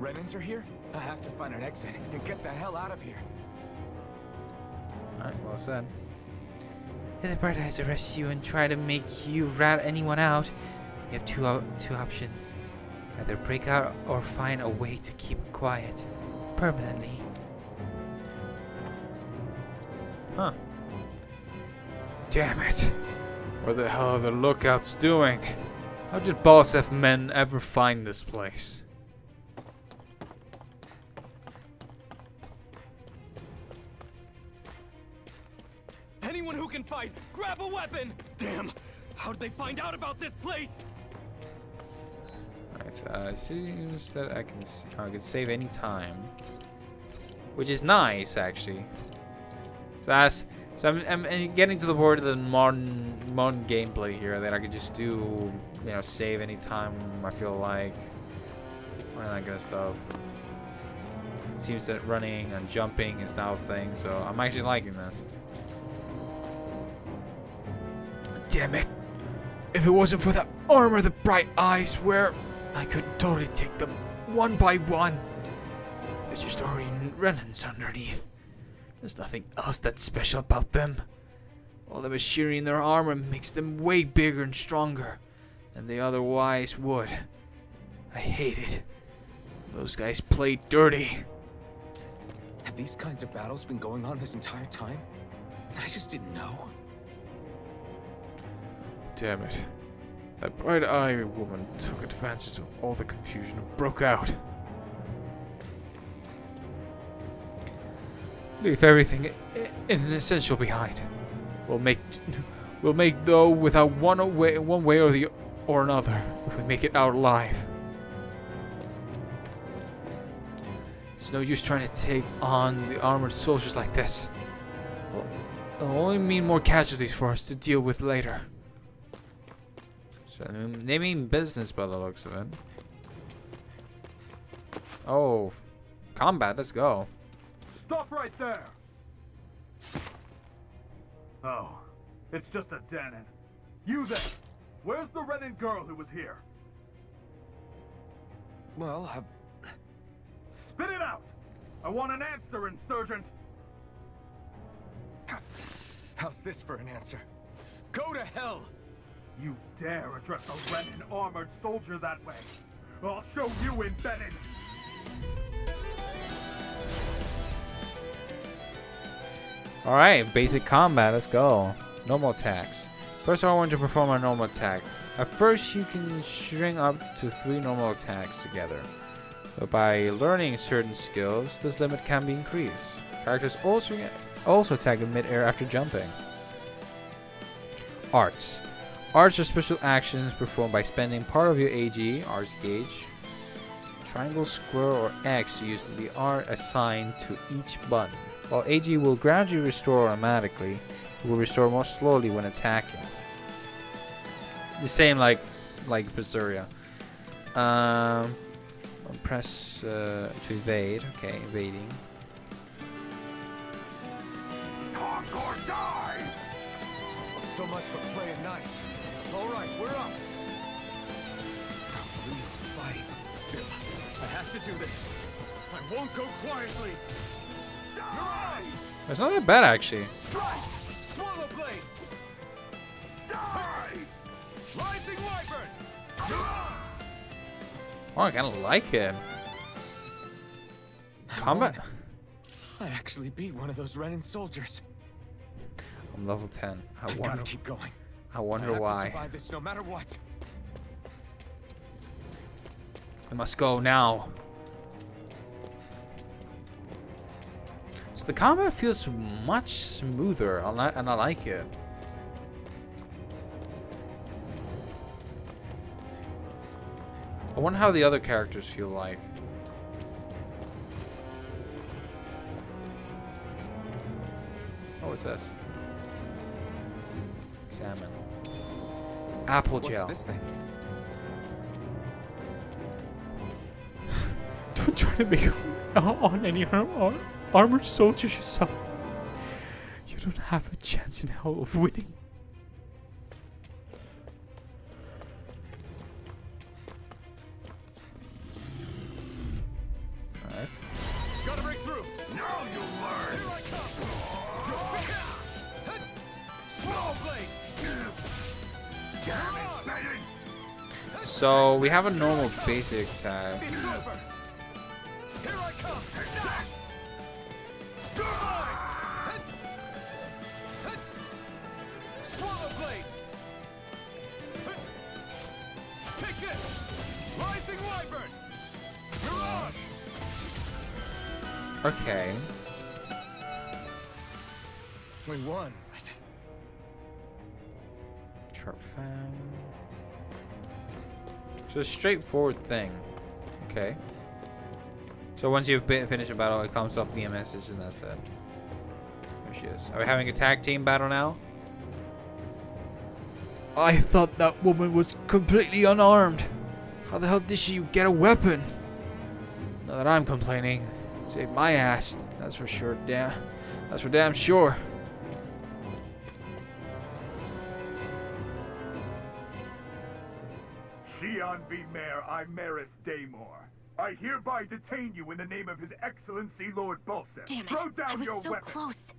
S5: Renins are here? I have to find an exit and get the hell out of here.
S2: Alright, well said.
S8: If the Bright Eyes arrest you and try to make you rat anyone out, you have two options. Either break out or find a way to keep quiet. Permanently.
S2: Huh. Damn it. What the hell are the lookouts doing? How did Balsev men ever find this place?
S1: Anyone who can fight, grab a weapon! Damn! How'd they find out about this place?
S2: Alright, It seems that I can save any time, which is nice actually. So I'm getting to the point of the modern gameplay here that I can just do, you know, save any time I feel like, and that kind of stuff. It seems that running and jumping is now a thing, so I'm actually liking this.
S8: Damn it! If it wasn't for that armor the Bright Eyes wear, I could totally take them one by one. There's just already Renans underneath. There's nothing else that's special about them. All the machinery in their armor makes them way bigger and stronger than they otherwise would. I hate it. Those guys played dirty.
S5: Have these kinds of battles been going on this entire time? And I just didn't know.
S8: Damn it. That bright-eyed woman took advantage of all the confusion and broke out. Leave everything essential behind. We'll make though without one way or another if we make it out alive. It's no use trying to take on the armored soldiers like this. It'll only mean more casualties for us to deal with later.
S2: So they mean business by the looks of it. Oh, combat, let's go.
S4: Stop right there! Oh, it's just a Danon. You there! Where's the Renin girl who was here?
S5: Well,
S4: Spit it out! I want an answer, Insurgent!
S5: how's this for an answer? Go to hell!
S4: You dare address a Renin armored soldier that way? I'll show you embedded!
S2: Alright, basic combat, let's go. Normal attacks. First I want to perform a normal attack. At first you can string up to 3 normal attacks together. But by learning certain skills, this limit can be increased. Characters also attack in mid-air after jumping. Arts. Arts are special actions performed by spending part of your AG, arts gauge, triangle, square, or X to use the art assigned to each button. While AG will gradually restore automatically, it will restore more slowly when attacking. The same like Berseria. Press to evade. Okay, evading.
S4: Talk or die!
S5: So much for playing nice. Alright, we're up. A real fight. Still, I have to do this. I won't go quietly.
S2: It's not that bad actually.
S5: Strike! Swallow blade! Die! Rising wyvern!
S2: Oh, I kind of like it. Combat.
S5: I actually beat one of those Renin soldiers.
S2: I'm level 10.
S5: I've got to keep going.
S2: I wonder
S5: I have
S2: why.
S5: to survive this no matter what.
S2: I must go now. So the combat feels much smoother, and I like it. I wonder how the other characters feel like. Oh, what's this? Examine. Apple gel.
S5: What's this thing?
S8: Don't try to make on any armored soldiers yourself. You don't have a chance in hell of winning.
S2: Alright.
S5: Gotta break through.
S4: Now you learn!
S5: Here I come. Swallow blade.
S2: So we have a normal basic attack.
S5: It's over. Here I come. Swallow blade. Take this. Rising wyvern. Mirage.
S2: Okay.
S5: We won, right?
S2: Sharp fang. It's a straightforward thing. Okay. So once you've finished a battle, it comes up via message, and that's it. There she is. Are we having a tag team battle now?
S8: I thought that woman was completely unarmed. How the hell did she get a weapon? Not that I'm complaining. Saved my ass. That's for sure. That's for damn sure.
S4: Shion V. Mayor Imaris Daymore. I hereby detain you in the name of His Excellency Lord Bolseth.
S11: Damn it!
S4: Throw down
S11: I was
S4: your
S11: so
S4: weapon.
S11: close.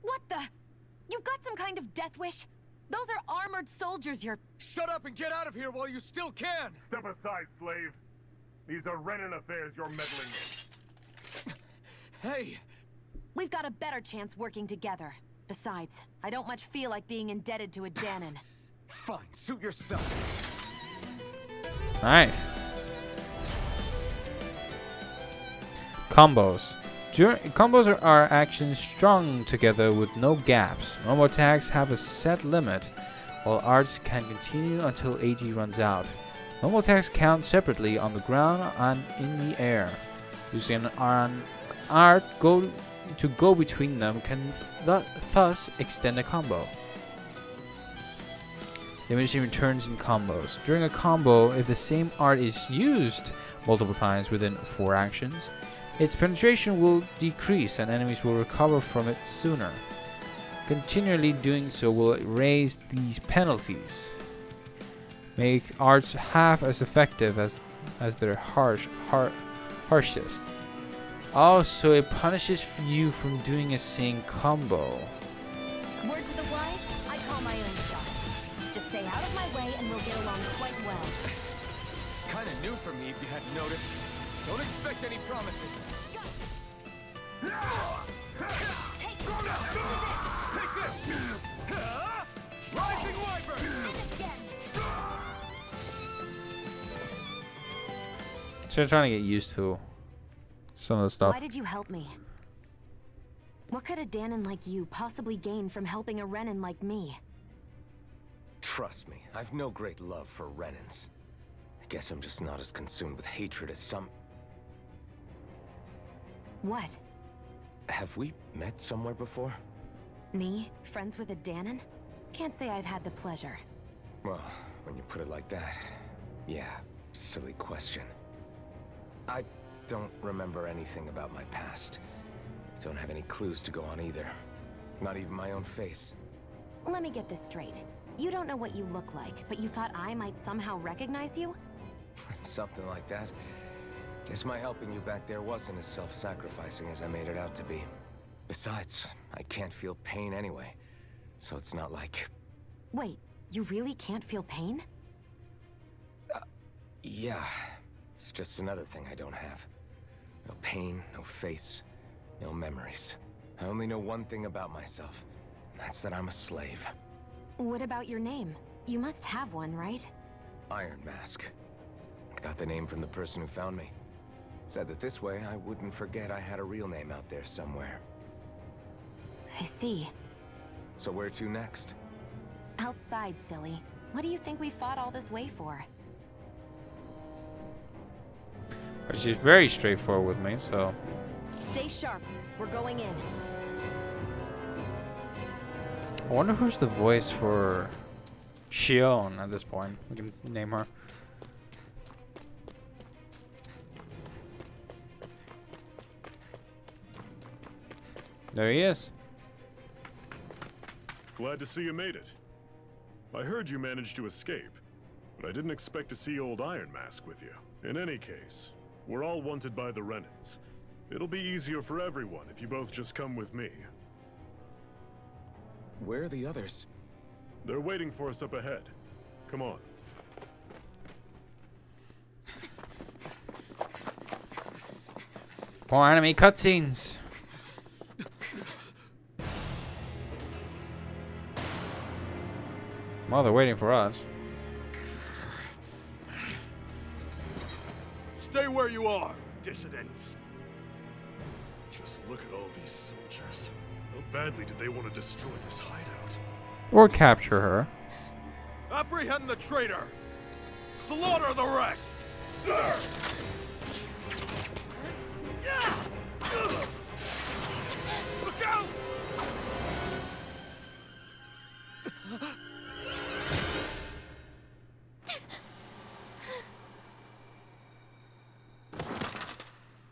S11: What the? You've got some kind of death wish? Those are armored soldiers you're...
S10: Shut up and get out of here while you still can!
S4: Step aside, slave. These are Renan affairs you're meddling in.
S10: Hey!
S6: We've got a better chance working together. Besides, I don't much feel like being indebted to a Danon.
S5: Fine, suit yourself.
S2: Alright. Combos. Combos are actions strung together with no gaps. Normal attacks have a set limit, while arts can continue until AG runs out. Normal attacks count separately on the ground and in the air. Using an art to go between them can thus extend a combo. Diminishing returns in combos. During a combo, if the same art is used multiple times within 4 actions, its penetration will decrease and enemies will recover from it sooner. Continually doing so will raise these penalties. Make arts half as effective as their harshest. Also, it punishes you from doing a same combo.
S6: Word to the wise, I call my own shot. Just stay out of my way and we'll get along quite well.
S5: Kinda new for me if you hadn't noticed. Don't expect any promises.
S6: Take
S10: this! Rising Wyvern!
S2: So I'm trying to get used to some of the stuff.
S6: Why did you help me? What could a Danon like you possibly gain from helping a Renan like me?
S5: Trust me, I've no great love for Renans. I guess I'm just not as consumed with hatred as some...
S6: What?
S5: Have we met somewhere before?
S6: Me? Friends with a Danon? Can't say I've had the pleasure.
S5: Well, when you put it like that, yeah, silly question. I don't remember anything about my past. Don't have any clues to go on either. Not even my own face.
S6: Let me get this straight. You don't know what you look like, but you thought I might somehow recognize you?
S5: Something like that. Guess my helping you back there wasn't as self-sacrificing as I made it out to be. Besides, I can't feel pain anyway, so it's not like...
S6: Wait, you really can't feel pain?
S5: Yeah. It's just another thing I don't have. No pain, no face, no memories. I only know one thing about myself, and that's that I'm a slave.
S6: What about your name? You must have one, right?
S5: Iron Mask. Got the name from the person who found me. Said that this way I wouldn't forget I had a real name out there somewhere.
S6: I see.
S5: So where to next?
S6: Outside, silly. What do you think we fought all this way for?
S2: She's very straightforward with me, so...
S6: Stay sharp. We're going in.
S2: I wonder who's the voice for Shion at this point. We can name her. There he is.
S3: Glad to see you made it. I heard you managed to escape, but I didn't expect to see old Iron Mask with you. In any case, we're all wanted by the Renans. It'll be easier for everyone if you both just come with me.
S5: Where are the others?
S3: They're waiting for us up ahead. Come on.
S2: More anime cutscenes. Well, they're waiting for us.
S4: Stay where you are, dissidents.
S5: Just
S3: look at all these soldiers. How badly did they want to destroy this hideout?
S8: Or capture her.
S4: Apprehend the traitor! Slaughter the rest!
S10: Look out!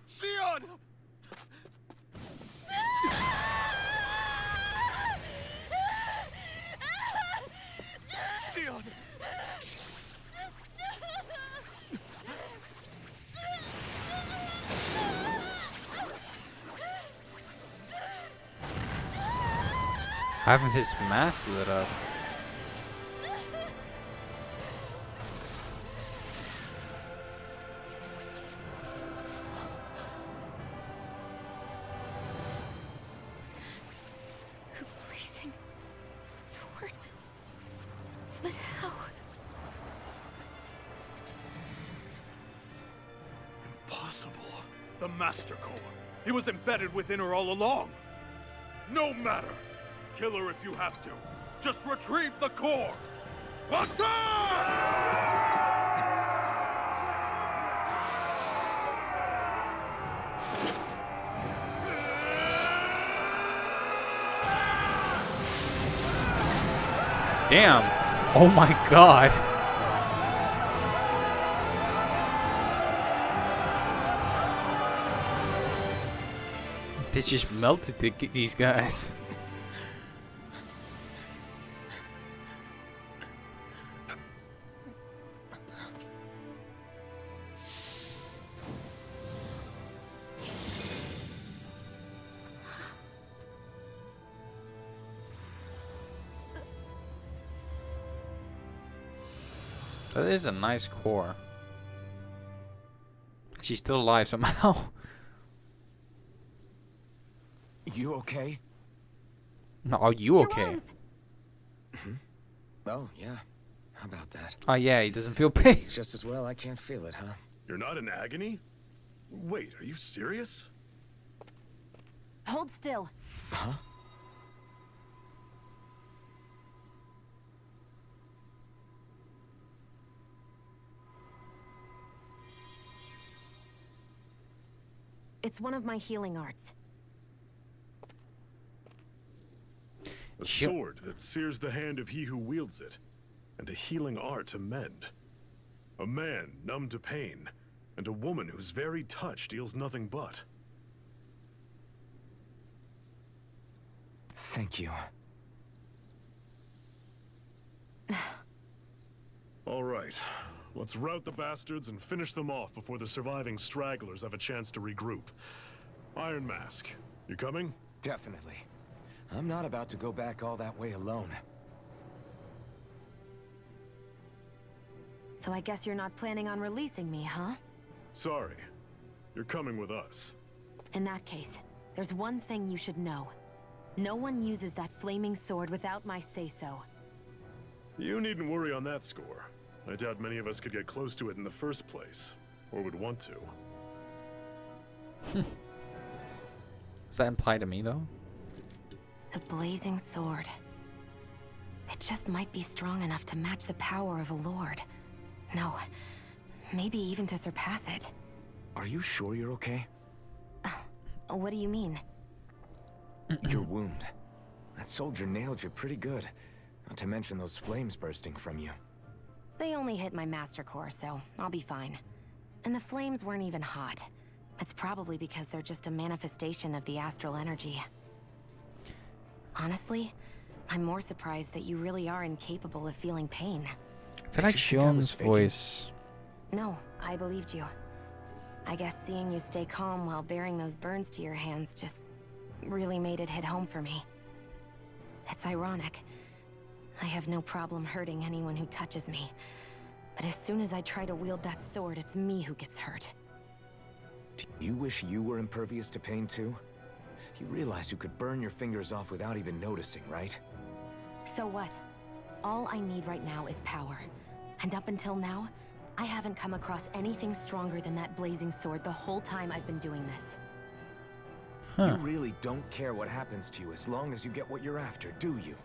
S10: Sion! Sion!
S2: Having his mask lit up.
S11: The blazing sword. But how?
S3: Impossible.
S4: The Master Core. He was embedded within her all along. No matter. Kill her if you have to. Just retrieve the core.
S2: Damn. Oh my god. They just melted these guys. That is a nice core. She's still alive somehow.
S5: You okay?
S2: No, are you okay?
S5: Oh, yeah. How about that?
S2: Oh yeah, he doesn't feel pain.
S5: It's just as well I can't feel it, huh?
S3: You're not in agony? Wait, are you serious?
S6: Hold still.
S5: Huh?
S11: It's one of my healing arts.
S3: A sword that sears the hand of he who wields it, and a healing art to mend. A man numb to pain, and a woman whose very touch deals nothing but.
S5: Thank you.
S3: All right, let's rout the bastards and finish them off before the surviving stragglers have a chance to regroup. Iron Mask, you coming?
S5: Definitely. I'm not about to go back all that way alone.
S11: So I guess you're not planning on releasing me, huh?
S3: Sorry, you're coming with us.
S11: In that case, there's one thing you should know. No one uses that flaming sword without my say-so.
S3: You needn't worry on that score. I doubt many of us could get close to it in the first place, or would want to.
S2: Does that imply to me though?
S11: The blazing sword. It just might be strong enough to match the power of a lord. No, maybe even to surpass it.
S5: Are you sure you're okay?
S11: What do you mean?
S5: Your wound. That soldier nailed you pretty good. Not to mention those flames bursting from you.
S11: They only hit my master core, so I'll be fine. And the flames weren't even hot. It's probably because they're just a manifestation of the astral energy. Honestly, I'm more surprised that you really are incapable of feeling pain.
S2: I feel like Shion's voice.
S11: No, I believed you. I guess seeing you stay calm while bearing those burns to your hands just really made it hit home for me. It's ironic. I have no problem hurting anyone who touches me. But as soon as I try to wield that sword, it's me who gets hurt.
S5: Do you wish you were impervious to pain too? You realize you could burn your fingers off without even noticing, right?
S11: So what? All I need right now is power. And up until now, I haven't come across anything stronger than that blazing sword the whole time I've been doing this.
S5: You really don't care what happens to you as long as you get what you're after, do you?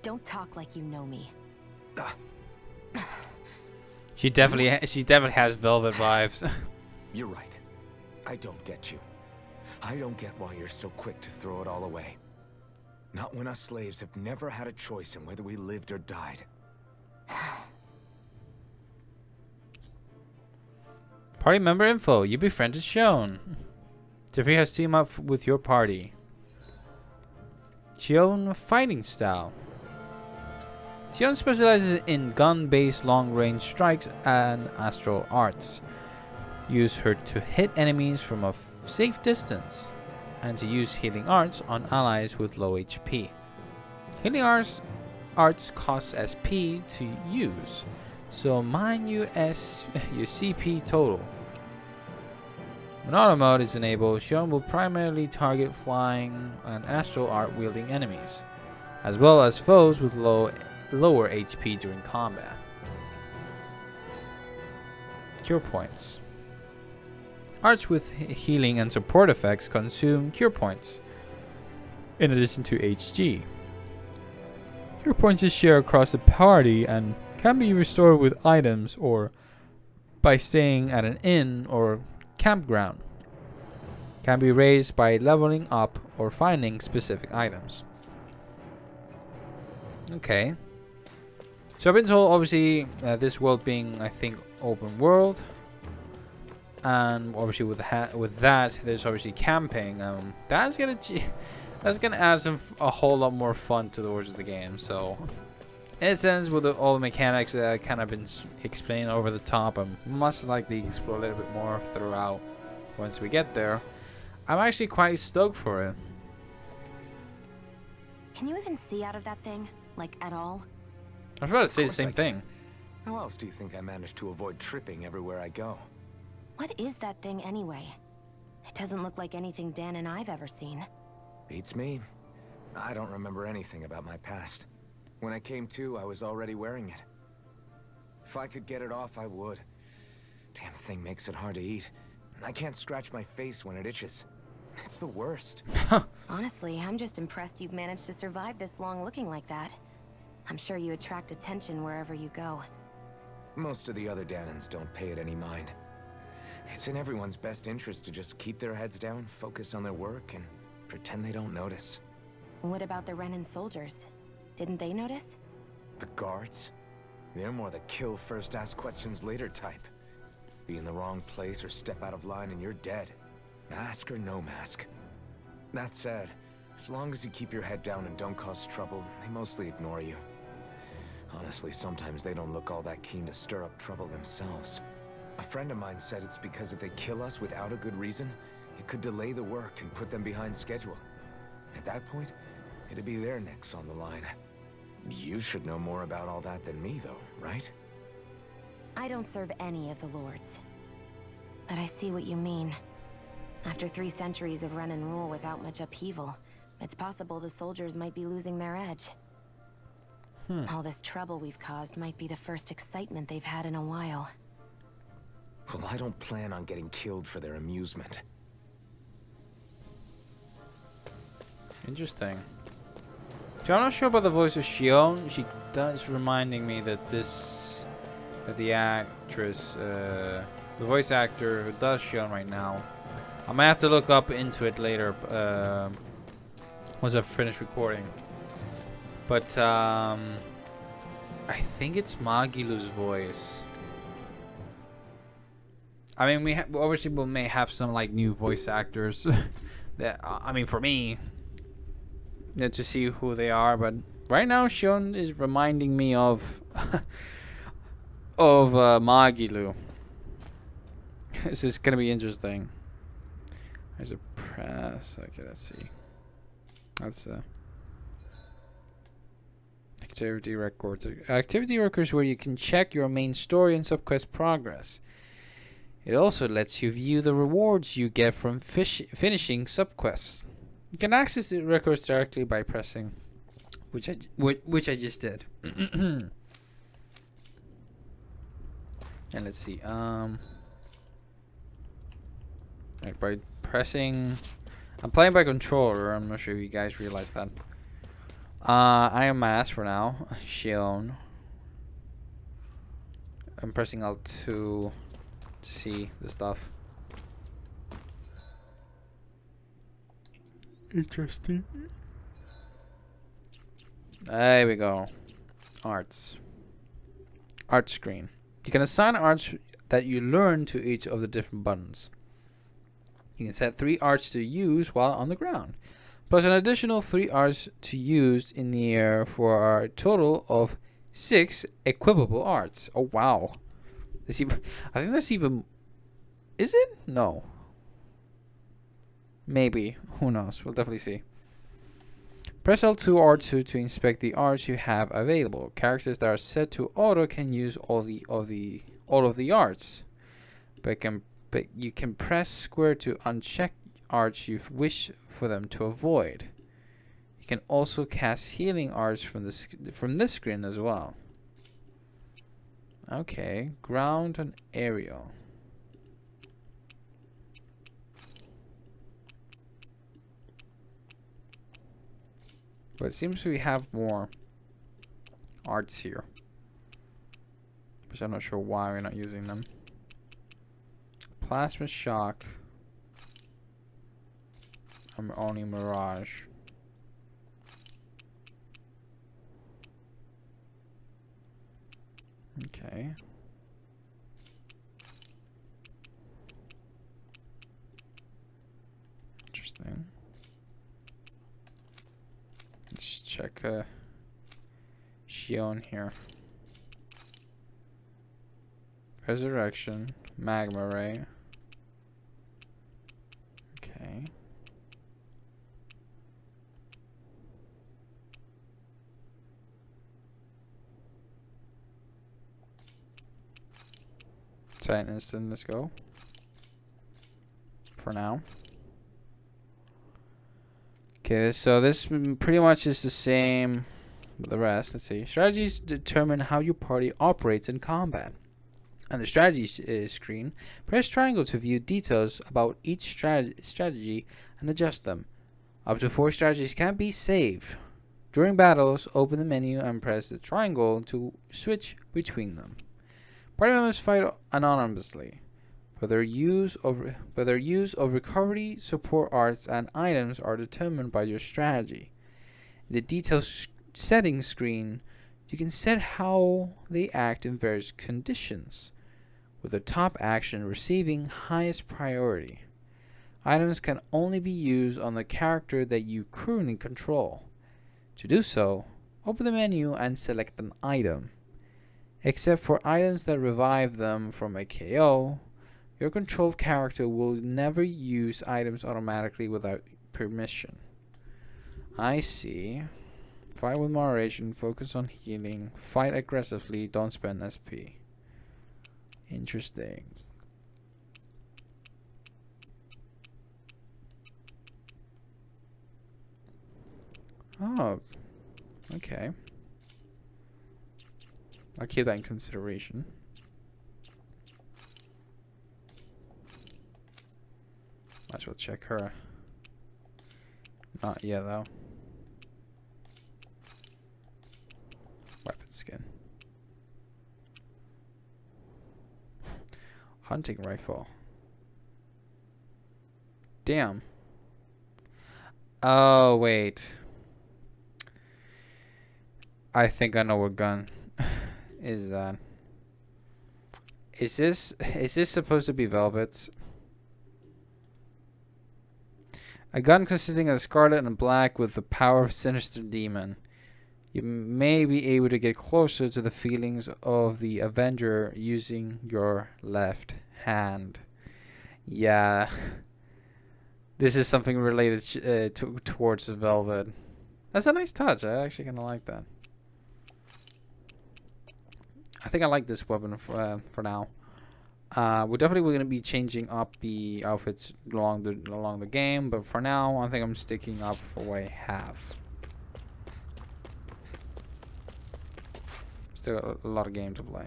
S11: Don't talk like you know me.
S2: She definitely has Velvet vibes.
S5: You're right. I don't get you. I don't get why you're so quick to throw it all away. Not when us slaves have never had a choice in whether we lived or died.
S2: Party member info. You befriended Shion. Jeffrey has teamed up with your party. Shion fighting style. Shion specializes in gun-based long-range strikes and astral arts. Use her to hit enemies from a safe distance, and to use healing arts on allies with low HP. Healing arts cost SP to use, so mind your CP total. When auto mode is enabled, Shion will primarily target flying and astral art wielding enemies, as well as foes with lower HP during combat. Cure points. Arts with healing and support effects consume cure points, in addition to HG. Cure points is shared across the party and can be restored with items or by staying at an inn or campground. Can be raised by leveling up or finding specific items. Okay. So I've been told, obviously, this world being, I think, open world. And obviously with that, there's obviously camping. That's gonna add a whole lot more fun to the words of the game. So, in a sense, with all the mechanics that kind of been explained over the top, I must likely explore a little bit more throughout once we get there. I'm actually quite stoked for it.
S11: Can you even see out of that thing? Like, at all?
S2: I was about to say the same thing.
S5: How else do you think I managed to avoid tripping everywhere I go?
S11: What is that thing anyway? It doesn't look like anything Dan and I've ever seen.
S5: Beats me. I don't remember anything about my past. When I came to, I was already wearing it. If I could get it off, I would. Damn thing makes it hard to eat. And I can't scratch my face when it itches. It's the worst.
S11: Honestly, I'm just impressed you've managed to survive this long looking like that. I'm sure you attract attention wherever you go.
S5: Most of the other Danans don't pay it any mind. It's in everyone's best interest to just keep their heads down, focus on their work, and pretend they don't notice.
S11: What about the Renin soldiers? Didn't they notice?
S5: The guards? They're more the kill first, ask questions later type. Be in the wrong place or step out of line and you're dead. Mask or no mask. That said, as long as you keep your head down and don't cause trouble, they mostly ignore you. Honestly, sometimes they don't look all that keen to stir up trouble themselves. A friend of mine said it's because if they kill us without a good reason, it could delay the work and put them behind schedule. At that point, it'd be their necks on the line. You should know more about all that than me, though, right?
S11: I don't serve any of the lords. But I see what you mean. After 3 centuries of Renin rule without much upheaval, it's possible the soldiers might be losing their edge. All this trouble we've caused might be the first excitement they've had in a while.
S5: Well, I don't plan on getting killed for their amusement.
S2: Interesting. So I'm not sure about the voice of Shion. She does reminding me that the actress, the voice actor who does Shion right now, I might have to look up into it later once I've finished recording. But I think it's Magilu's voice. I mean, we obviously may have some like new voice actors that I mean, for me, to see who they are. But right now, Shion is reminding me of Magilu. This is gonna be interesting. There's a press. Okay, let's see. That's activity records. Activity records where you can check your main story and subquest progress. It also lets you view the rewards you get from finishing subquests. You can access the records directly by pressing, which I just did. And let's see. Like by pressing I'm playing by controller. I'm not sure if you guys realize that. I am masked for now. Shion. I'm pressing Alt2 to see the stuff. Interesting. There we go. Arts. Art screen. You can assign arts that you learn to each of the different buttons. You can set 3 arts to use while on the ground, plus an additional 3 arts to use in the air for a total of 6 equipable arts. Oh wow. I think that's even... Is it? No. Maybe. Who knows? We'll definitely see. Press L2 or R2 to inspect the arts you have available. Characters that are set to auto can use all of the arts, but you can press square to uncheck arts you wish for them to avoid. You can also cast healing arts from this screen as well. Okay, ground and aerial. But it seems we have more arts here. But I'm not sure why we're not using them. Plasma shock. I'm only mirage. Okay. Interesting. Let's check Shion here. Resurrection, magma ray. Okay. Titan instant, let's go. For now. Okay, so this pretty much is the same with the rest. Let's see. Strategies determine how your party operates in combat. On the strategy screen, press triangle to view details about each strategy and adjust them. Up to 4 strategies can be saved. During battles, open the menu and press the triangle to switch between them. Party members fight anonymously, but their use of recovery, support arts, and items are determined by your strategy. In the details settings screen, you can set how they act in various conditions, with the top action receiving highest priority. Items can only be used on the character that you currently control. To do so, open the menu and select an item. Except for items that revive them from a KO, your controlled character will never use items automatically without permission. I see. Fight with moderation, focus on healing, fight aggressively, don't spend SP. Interesting. Oh, okay. I'll keep that in consideration. Might as well check her. Not yet, though. Weapon skin. Hunting rifle. Damn. Oh, wait. I think I know what gun is that. Is this supposed to be Velvet's? A gun consisting of scarlet and black with the power of sinister demon. You may be able to get closer to the feelings of the Avenger using your left hand. Yeah. This is something related towards the Velvet. That's a nice touch. I actually kind of like that. I think I like this weapon for now. We're definitely going to be changing up the outfits along the game, but for now, I think I'm sticking up for what I have. Still a lot of game to play.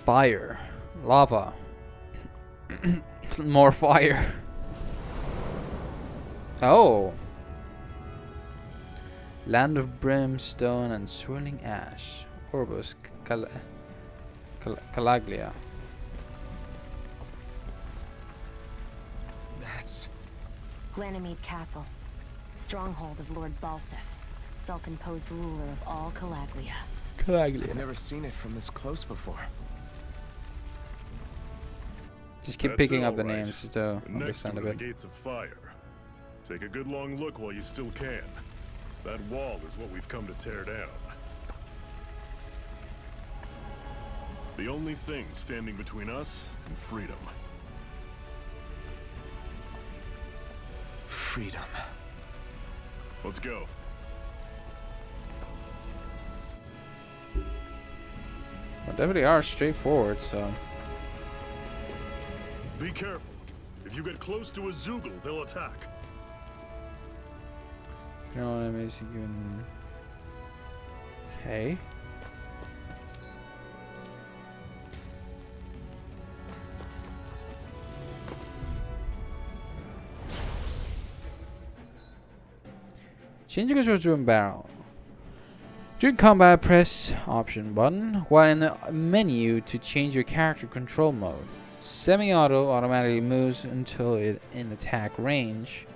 S2: Fire. Lava. More fire. Oh. Land of brimstone and swirling ash. Orbus Calaglia.
S5: That's...
S11: Glanamede Castle. Stronghold of Lord Balsef. Self-imposed ruler of all Calaglia.
S5: I've never seen it from this close before.
S2: Just keep
S3: That's
S2: picking
S3: it,
S2: up the
S3: all right.
S2: names just to
S3: Next
S2: understand
S3: to
S2: a
S3: the
S2: bit.
S3: gates of fire. Take a good long look while you still can. That wall is what we've come to tear down. The only thing standing between us and freedom.
S5: Freedom.
S3: Let's go.
S2: Well, definitely are straightforward, so.
S3: Be careful. If you get close to a Zoogle, they'll attack.
S2: You know what I mean? You can. Okay. Change the controls to a barrel. During combat, press option button while in the menu to change your character control mode. Semi-auto automatically moves until it in attack range.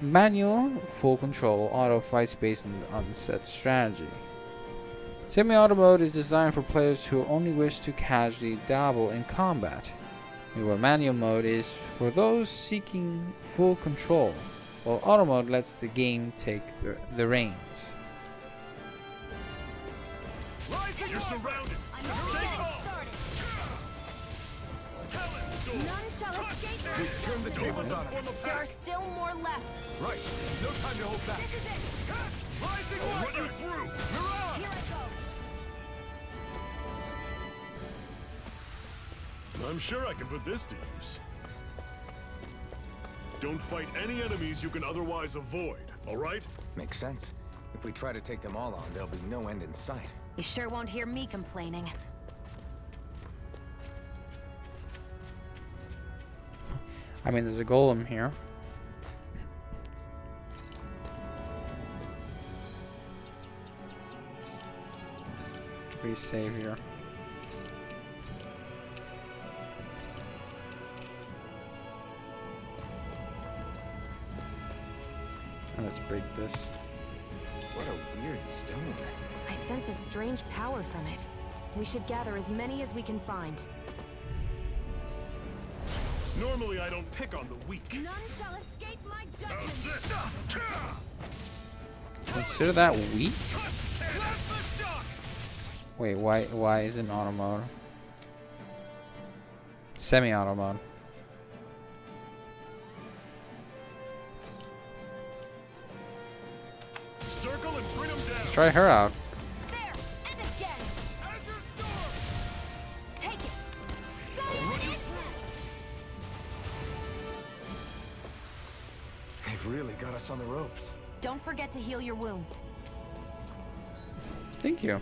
S2: Manual, full control, auto fights based on set strategy. Semi-auto mode is designed for players who only wish to casually dabble in combat. Meanwhile, manual mode is for those seeking full control, while auto mode lets the game take the reins.
S3: You're surrounded.
S11: None shall escape my
S5: We've turned the tables on them.
S11: There are still more left.
S5: Right. No time to hold back.
S11: This is it.
S3: Rising I'll run you through.
S11: Here I go.
S3: I'm sure I can put this to use. Don't fight any enemies you can otherwise avoid, all right?
S5: Makes sense. If we try to take them all on, there'll be no end in sight.
S11: You sure won't hear me complaining.
S2: I mean, there's a golem here. Please save here. And let's break this.
S5: What a weird stone.
S11: I sense a strange power from it. We should gather as many as we can find.
S3: Normally I don't pick on the weak.
S11: None shall escape my judgment.
S2: Consider that weak? Wait, why is it in auto mode? Semi-auto mode.
S3: Circle and bring them down.
S2: Let's try her out.
S11: There, and again. Take it.
S5: They've really got us on the ropes.
S11: Don't forget to heal your wounds.
S2: Thank you.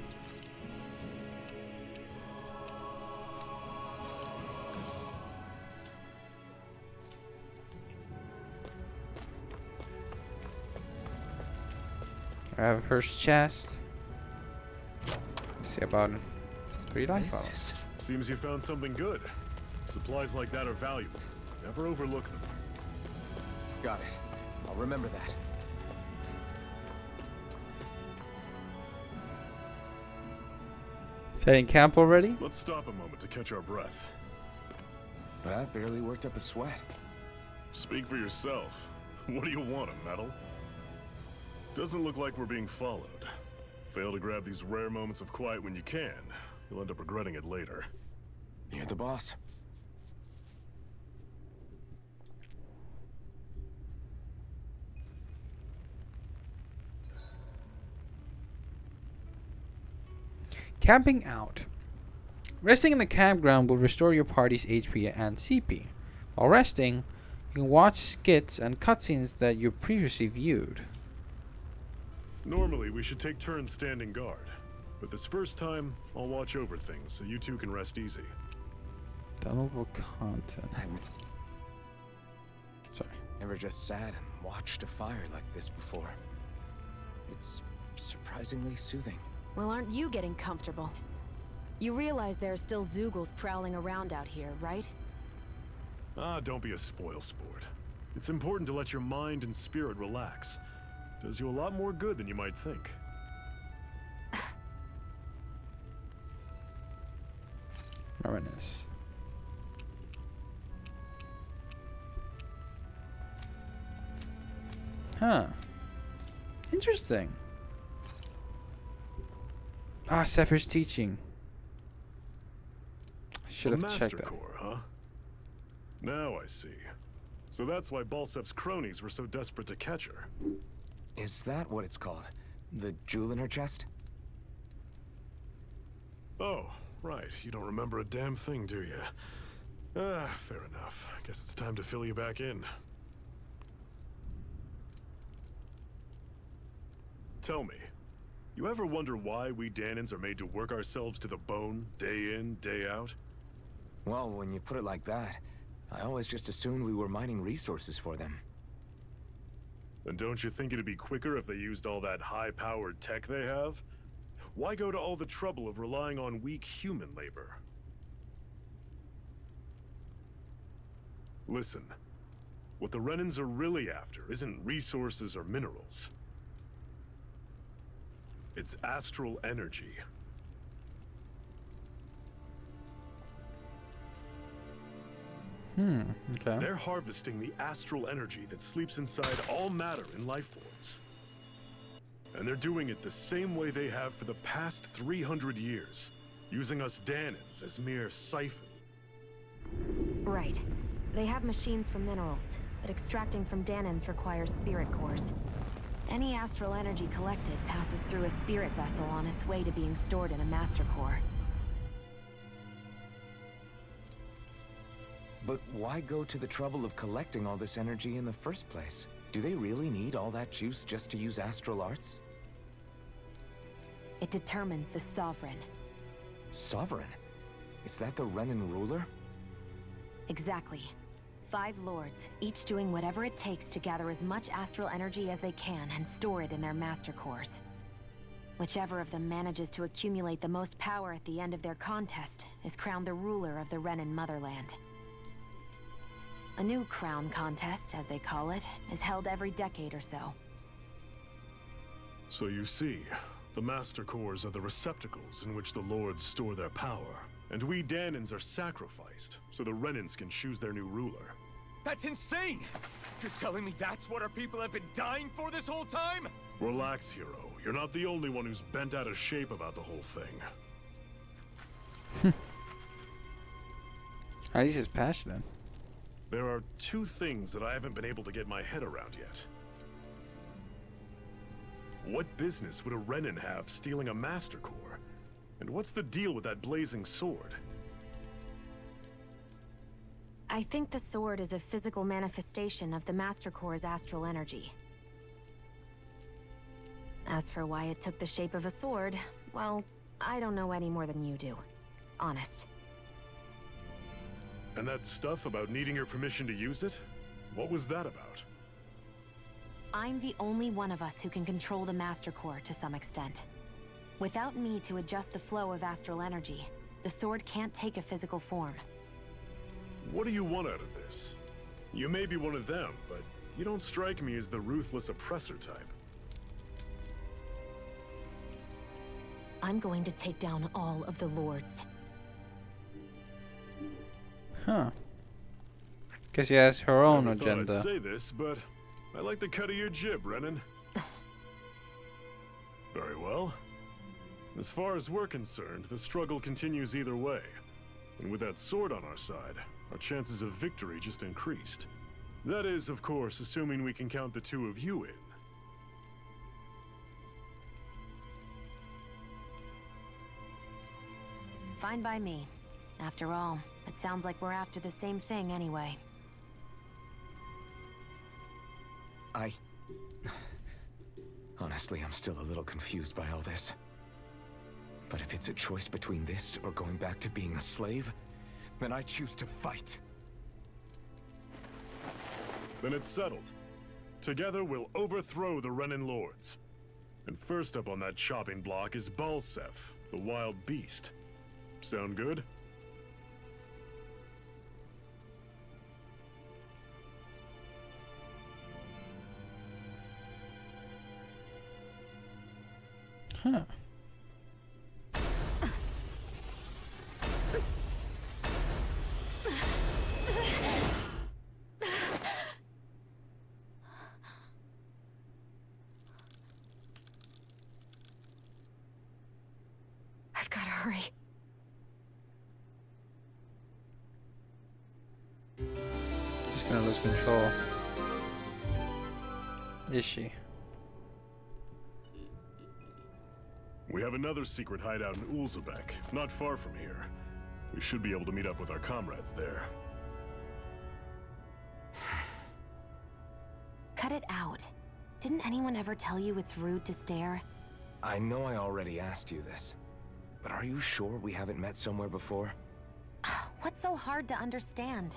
S2: I have a first chest. Let's see about 3 life bottles.
S3: Seems you found something good. Supplies like that are valuable. Never overlook them.
S5: Got it. I'll remember that.
S2: Setting camp already?
S3: Let's stop a moment to catch our breath.
S5: But I've barely worked up a sweat.
S3: Speak for yourself. What do you want, a medal? Doesn't look like we're being followed. Fail to grab these rare moments of quiet when you can. You'll end up regretting it later.
S5: You're the boss.
S2: Camping out. Resting in the campground will restore your party's HP and CP. While resting, you can watch skits and cutscenes that you previously viewed.
S3: Normally, we should take turns standing guard. But this first time, I'll watch over things so you two can rest easy.
S2: Downloadable content. Sorry.
S5: Never just sat and watched a fire like this before. It's surprisingly soothing.
S11: Well, aren't you getting comfortable? You realize there are still Zoogles prowling around out here, right?
S3: Ah, don't be a spoil sport. It's important to let your mind and spirit relax. Does you a lot more good than you might think.
S2: Marinus. Huh. Interesting. Ah, Sephir's teaching. Should
S3: A
S2: have
S3: Master
S2: checked that.
S3: Core, huh? Now I see. So that's why Balsef's cronies were so desperate to catch her.
S5: Is that what it's called? The jewel in her chest?
S3: Oh, right. You don't remember a damn thing, do you? Ah, fair enough. Guess it's time to fill you back in. Tell me, you ever wonder why we Danans are made to work ourselves to the bone, day in, day out?
S5: Well, when you put it like that, I always just assumed we were mining resources for them.
S3: And don't you think it'd be quicker if they used all that high-powered tech they have? Why go to all the trouble of relying on weak human labor? Listen, what the Renans are really after isn't resources or minerals. It's astral energy.
S2: Okay.
S3: They're harvesting the astral energy that sleeps inside all matter in life forms. And they're doing it the same way they have for the past 300 years, using us Danans as mere siphons.
S11: Right. They have machines for minerals, but extracting from Danans requires spirit cores. Any astral energy collected passes through a spirit vessel on its way to being stored in a master core.
S5: But why go to the trouble of collecting all this energy in the first place? Do they really need all that juice just to use astral arts?
S11: It determines the Sovereign.
S5: Sovereign? Is that the Renan ruler?
S11: Exactly. 5 lords, each doing whatever it takes to gather as much astral energy as they can and store it in their master cores. Whichever of them manages to accumulate the most power at the end of their contest is crowned the ruler of the Renan motherland. A new crown contest, as they call it, is held every decade or so.
S3: So you see, the Master Cores are the receptacles in which the Lords store their power. And we Danans are sacrificed, so the Renans can choose their new ruler.
S10: That's insane! You're telling me that's what our people have been dying for this whole time?
S3: Relax, hero. You're not the only one who's bent out of shape about the whole thing.
S2: At least he's passionate.
S3: There are 2 things that I haven't been able to get my head around yet. What business would a Renan have stealing a Master Core? And what's the deal with that blazing sword?
S11: I think the sword is a physical manifestation of the Master Core's astral energy. As for why it took the shape of a sword, well, I don't know any more than you do. Honest.
S3: And that stuff about needing your permission to use it? What was that about?
S11: I'm the only one of us who can control the Master Core to some extent. Without me to adjust the flow of astral energy, the sword can't take a physical form.
S3: What do you want out of this? You may be one of them, but you don't strike me as the ruthless oppressor type.
S11: I'm going to take down all of the lords.
S2: Huh. Guess she has her own
S3: Never thought
S2: agenda.
S3: I'd say this, but I like the cut of your jib, Renan. Very well. As far as we're concerned, the struggle continues either way. And with that sword on our side, our chances of victory just increased. That is, of course, assuming we can count the 2 of you in.
S11: Fine by me. After all, it sounds like we're after the same thing anyway.
S5: Honestly, I'm still a little confused by all this. But if it's a choice between this or going back to being a slave, then I choose to fight.
S3: Then it's settled. Together we'll overthrow the Renin lords. And first up on that chopping block is Balsef, the wild beast. Sound good?
S8: Huh.
S11: I've gotta hurry.
S8: She's gonna lose control. Is she?
S3: We have another secret hideout in Ulzebek, not far from here. We should be able to meet up with our comrades there.
S11: Cut it out. Didn't anyone ever tell you it's rude to stare?
S5: I know I already asked you this, but are you sure we haven't met somewhere before?
S11: What's so hard to understand?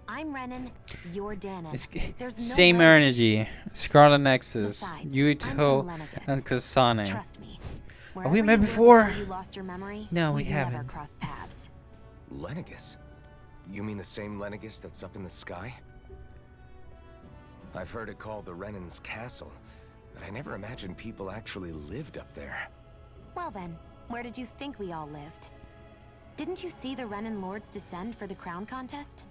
S11: I'm Renin, you're Danon.
S8: It's
S11: There's no
S8: same
S11: way-
S8: energy. Scarlet Nexus,
S11: Besides, I'm
S8: Yuito,
S11: from Lenegis.
S8: and Kasane.
S11: Trust me.
S8: Have we
S11: Wherever
S8: met
S11: you were
S8: before?
S11: You lost your memory?
S8: No, we
S11: we've never
S8: haven't.
S11: crossed paths.
S5: Lenegis? You mean the same Lenegis that's up in the sky? I've heard it called the Renin's Castle, but I never imagined people actually lived up there.
S11: Well then, where did you think we all lived? Didn't you see the Renin lords descend for the crown contest?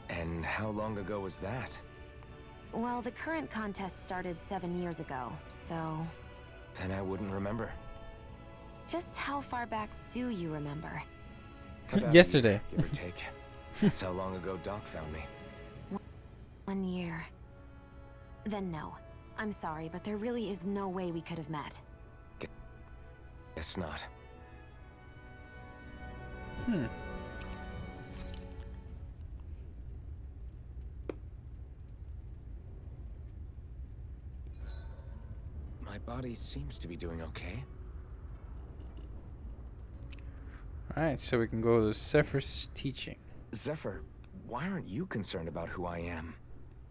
S5: And how long ago was that?
S11: Well, the current contest started 7 years ago, so...
S5: Then I wouldn't remember.
S11: Just how far back do you remember?
S5: About a
S8: Yesterday.
S5: year, give or take. That's how long ago Doc found me.
S11: 1 year. Then no. I'm sorry, but there really is no way we could have met.
S5: Guess not. My body seems to be doing okay.
S8: Alright, so we can go to Zephyr's teaching.
S5: Zephyr, why aren't you concerned about who I am?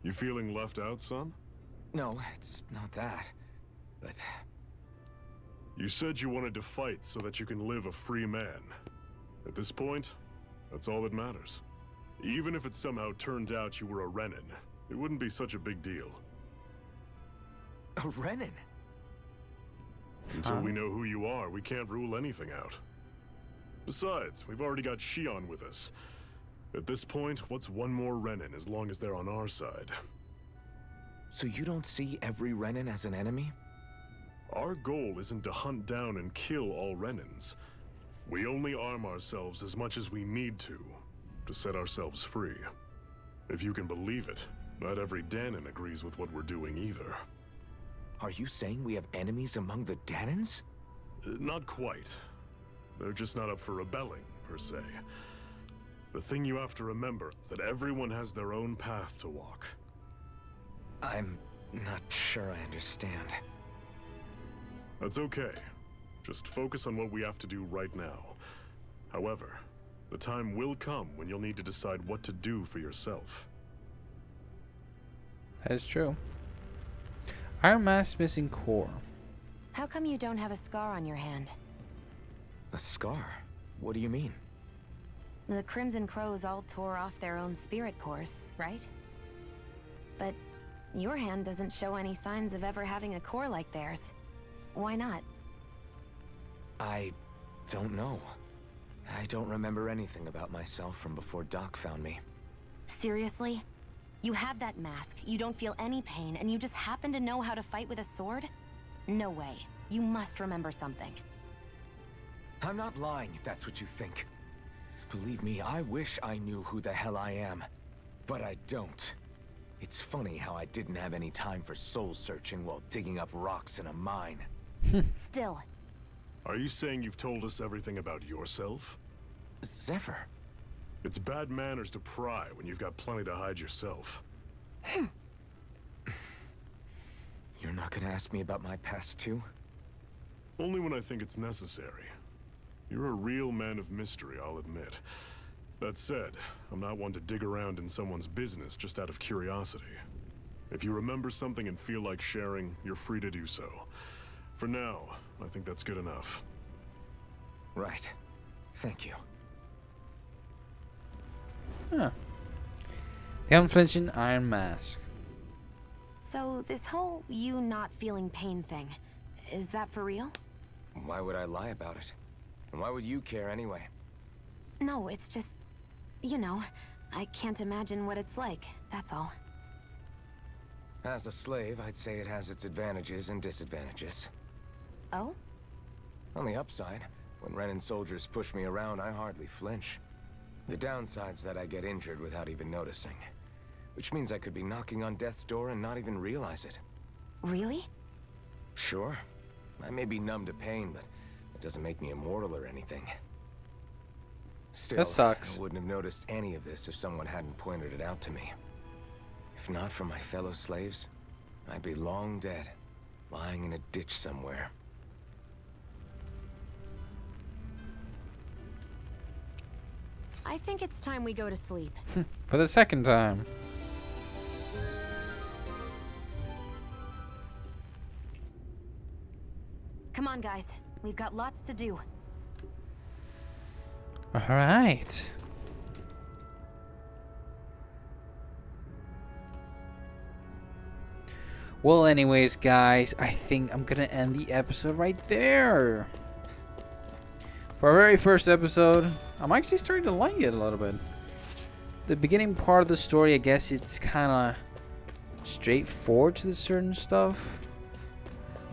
S3: You feeling left out, son?
S5: No, it's not that. But
S3: You said you wanted to fight so that you can live a free man. At this point, that's all that matters. Even if it somehow turned out you were a Renin, it wouldn't be such a big deal.
S5: a Renin?
S3: Until we know who you are, we can't rule anything out. Besides, we've already got Shion with us. At this point, what's one more Renin as long as they're on our side?
S5: So you don't see every Renin as an enemy?
S3: Our goal isn't to hunt down and kill all Renins. We only arm ourselves as much as we need to set ourselves free. If you can believe it, not every Danon agrees with what we're doing either.
S5: Are you saying we have enemies among the Danons?
S3: Not quite. They're just not up for rebelling, per se. The thing you have to remember is that everyone has their own path to walk.
S5: I'm not sure I understand.
S3: That's okay. Just focus on what we have to do right now. However, the time will come when you'll need to decide what to do for yourself.
S8: That is true. Iron Mask missing core.
S11: How come you don't have a scar on your hand?
S5: A scar? What do you mean?
S11: The Crimson Crows all tore off their own spirit cores, right? But your hand doesn't show any signs of ever having a core like theirs. Why not?
S5: I don't know. I don't remember anything about myself from before Doc found me.
S11: Seriously? You have that mask, you don't feel any pain, and you just happen to know how to fight with a sword? No way. You must remember something.
S5: I'm not lying if that's what you think. Believe me, I wish I knew who the hell I am. But I don't. It's funny how I didn't have any time for soul searching while digging up rocks in a mine.
S11: Still.
S3: Are you saying you've told us everything about yourself?
S5: Zephyr.
S3: It's bad manners to pry when you've got plenty to hide yourself.
S5: You're not gonna ask me about my past too?
S3: Only when I think it's necessary. You're a real man of mystery, I'll admit. That said, I'm not one to dig around in someone's business just out of curiosity. If you remember something and feel like sharing, you're free to do so. For now, I think that's good enough.
S5: Right. Thank you.
S8: Huh. The unflinching iron mask.
S11: So, this whole you not feeling pain thing, is that for real?
S5: Why would I lie about it? And why would you care anyway?
S11: No, it's just... You know, I can't imagine what it's like, that's all.
S5: As a slave, I'd say it has its advantages and disadvantages.
S11: Oh?
S5: On the upside, when Renin soldiers push me around, I hardly flinch. The downside's that I get injured without even noticing. Which means I could be knocking on death's door and not even realize it.
S11: Really?
S5: Sure. I may be numb to pain, but it doesn't make me immortal or anything. Still,
S8: That sucks.
S5: I wouldn't have noticed any of this if someone hadn't pointed it out to me. If not for my fellow slaves, I'd be long dead, lying in a ditch somewhere.
S11: I think it's time we go to sleep.
S8: For the second time.
S11: Come on, guys. We've got lots to do.
S8: Alright. Well, anyways, guys, I think I'm gonna end the episode right there. For our very first episode, I'm actually starting to like it a little bit. The beginning part of the story, I guess it's kind of straightforward to the certain stuff.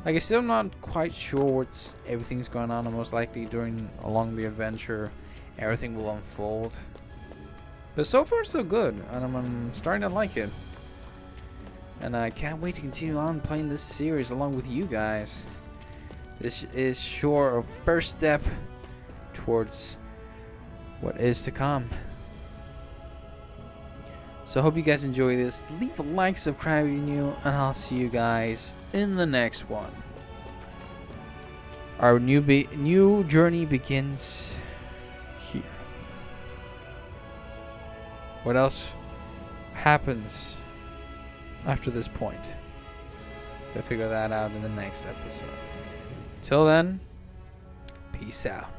S8: Like, I still am not quite sure what's everything's going on, and most likely along the adventure, everything will unfold. But so far, so good, and I'm starting to like it. And I can't wait to continue on playing this series along with you guys. This is sure a first step towards what is to come. So I hope you guys enjoy this. Leave a like, subscribe if you're new, and I'll see you guys in the next one. Our new journey begins here. What else happens after this point? We'll figure that out in the next episode. Till then, peace out.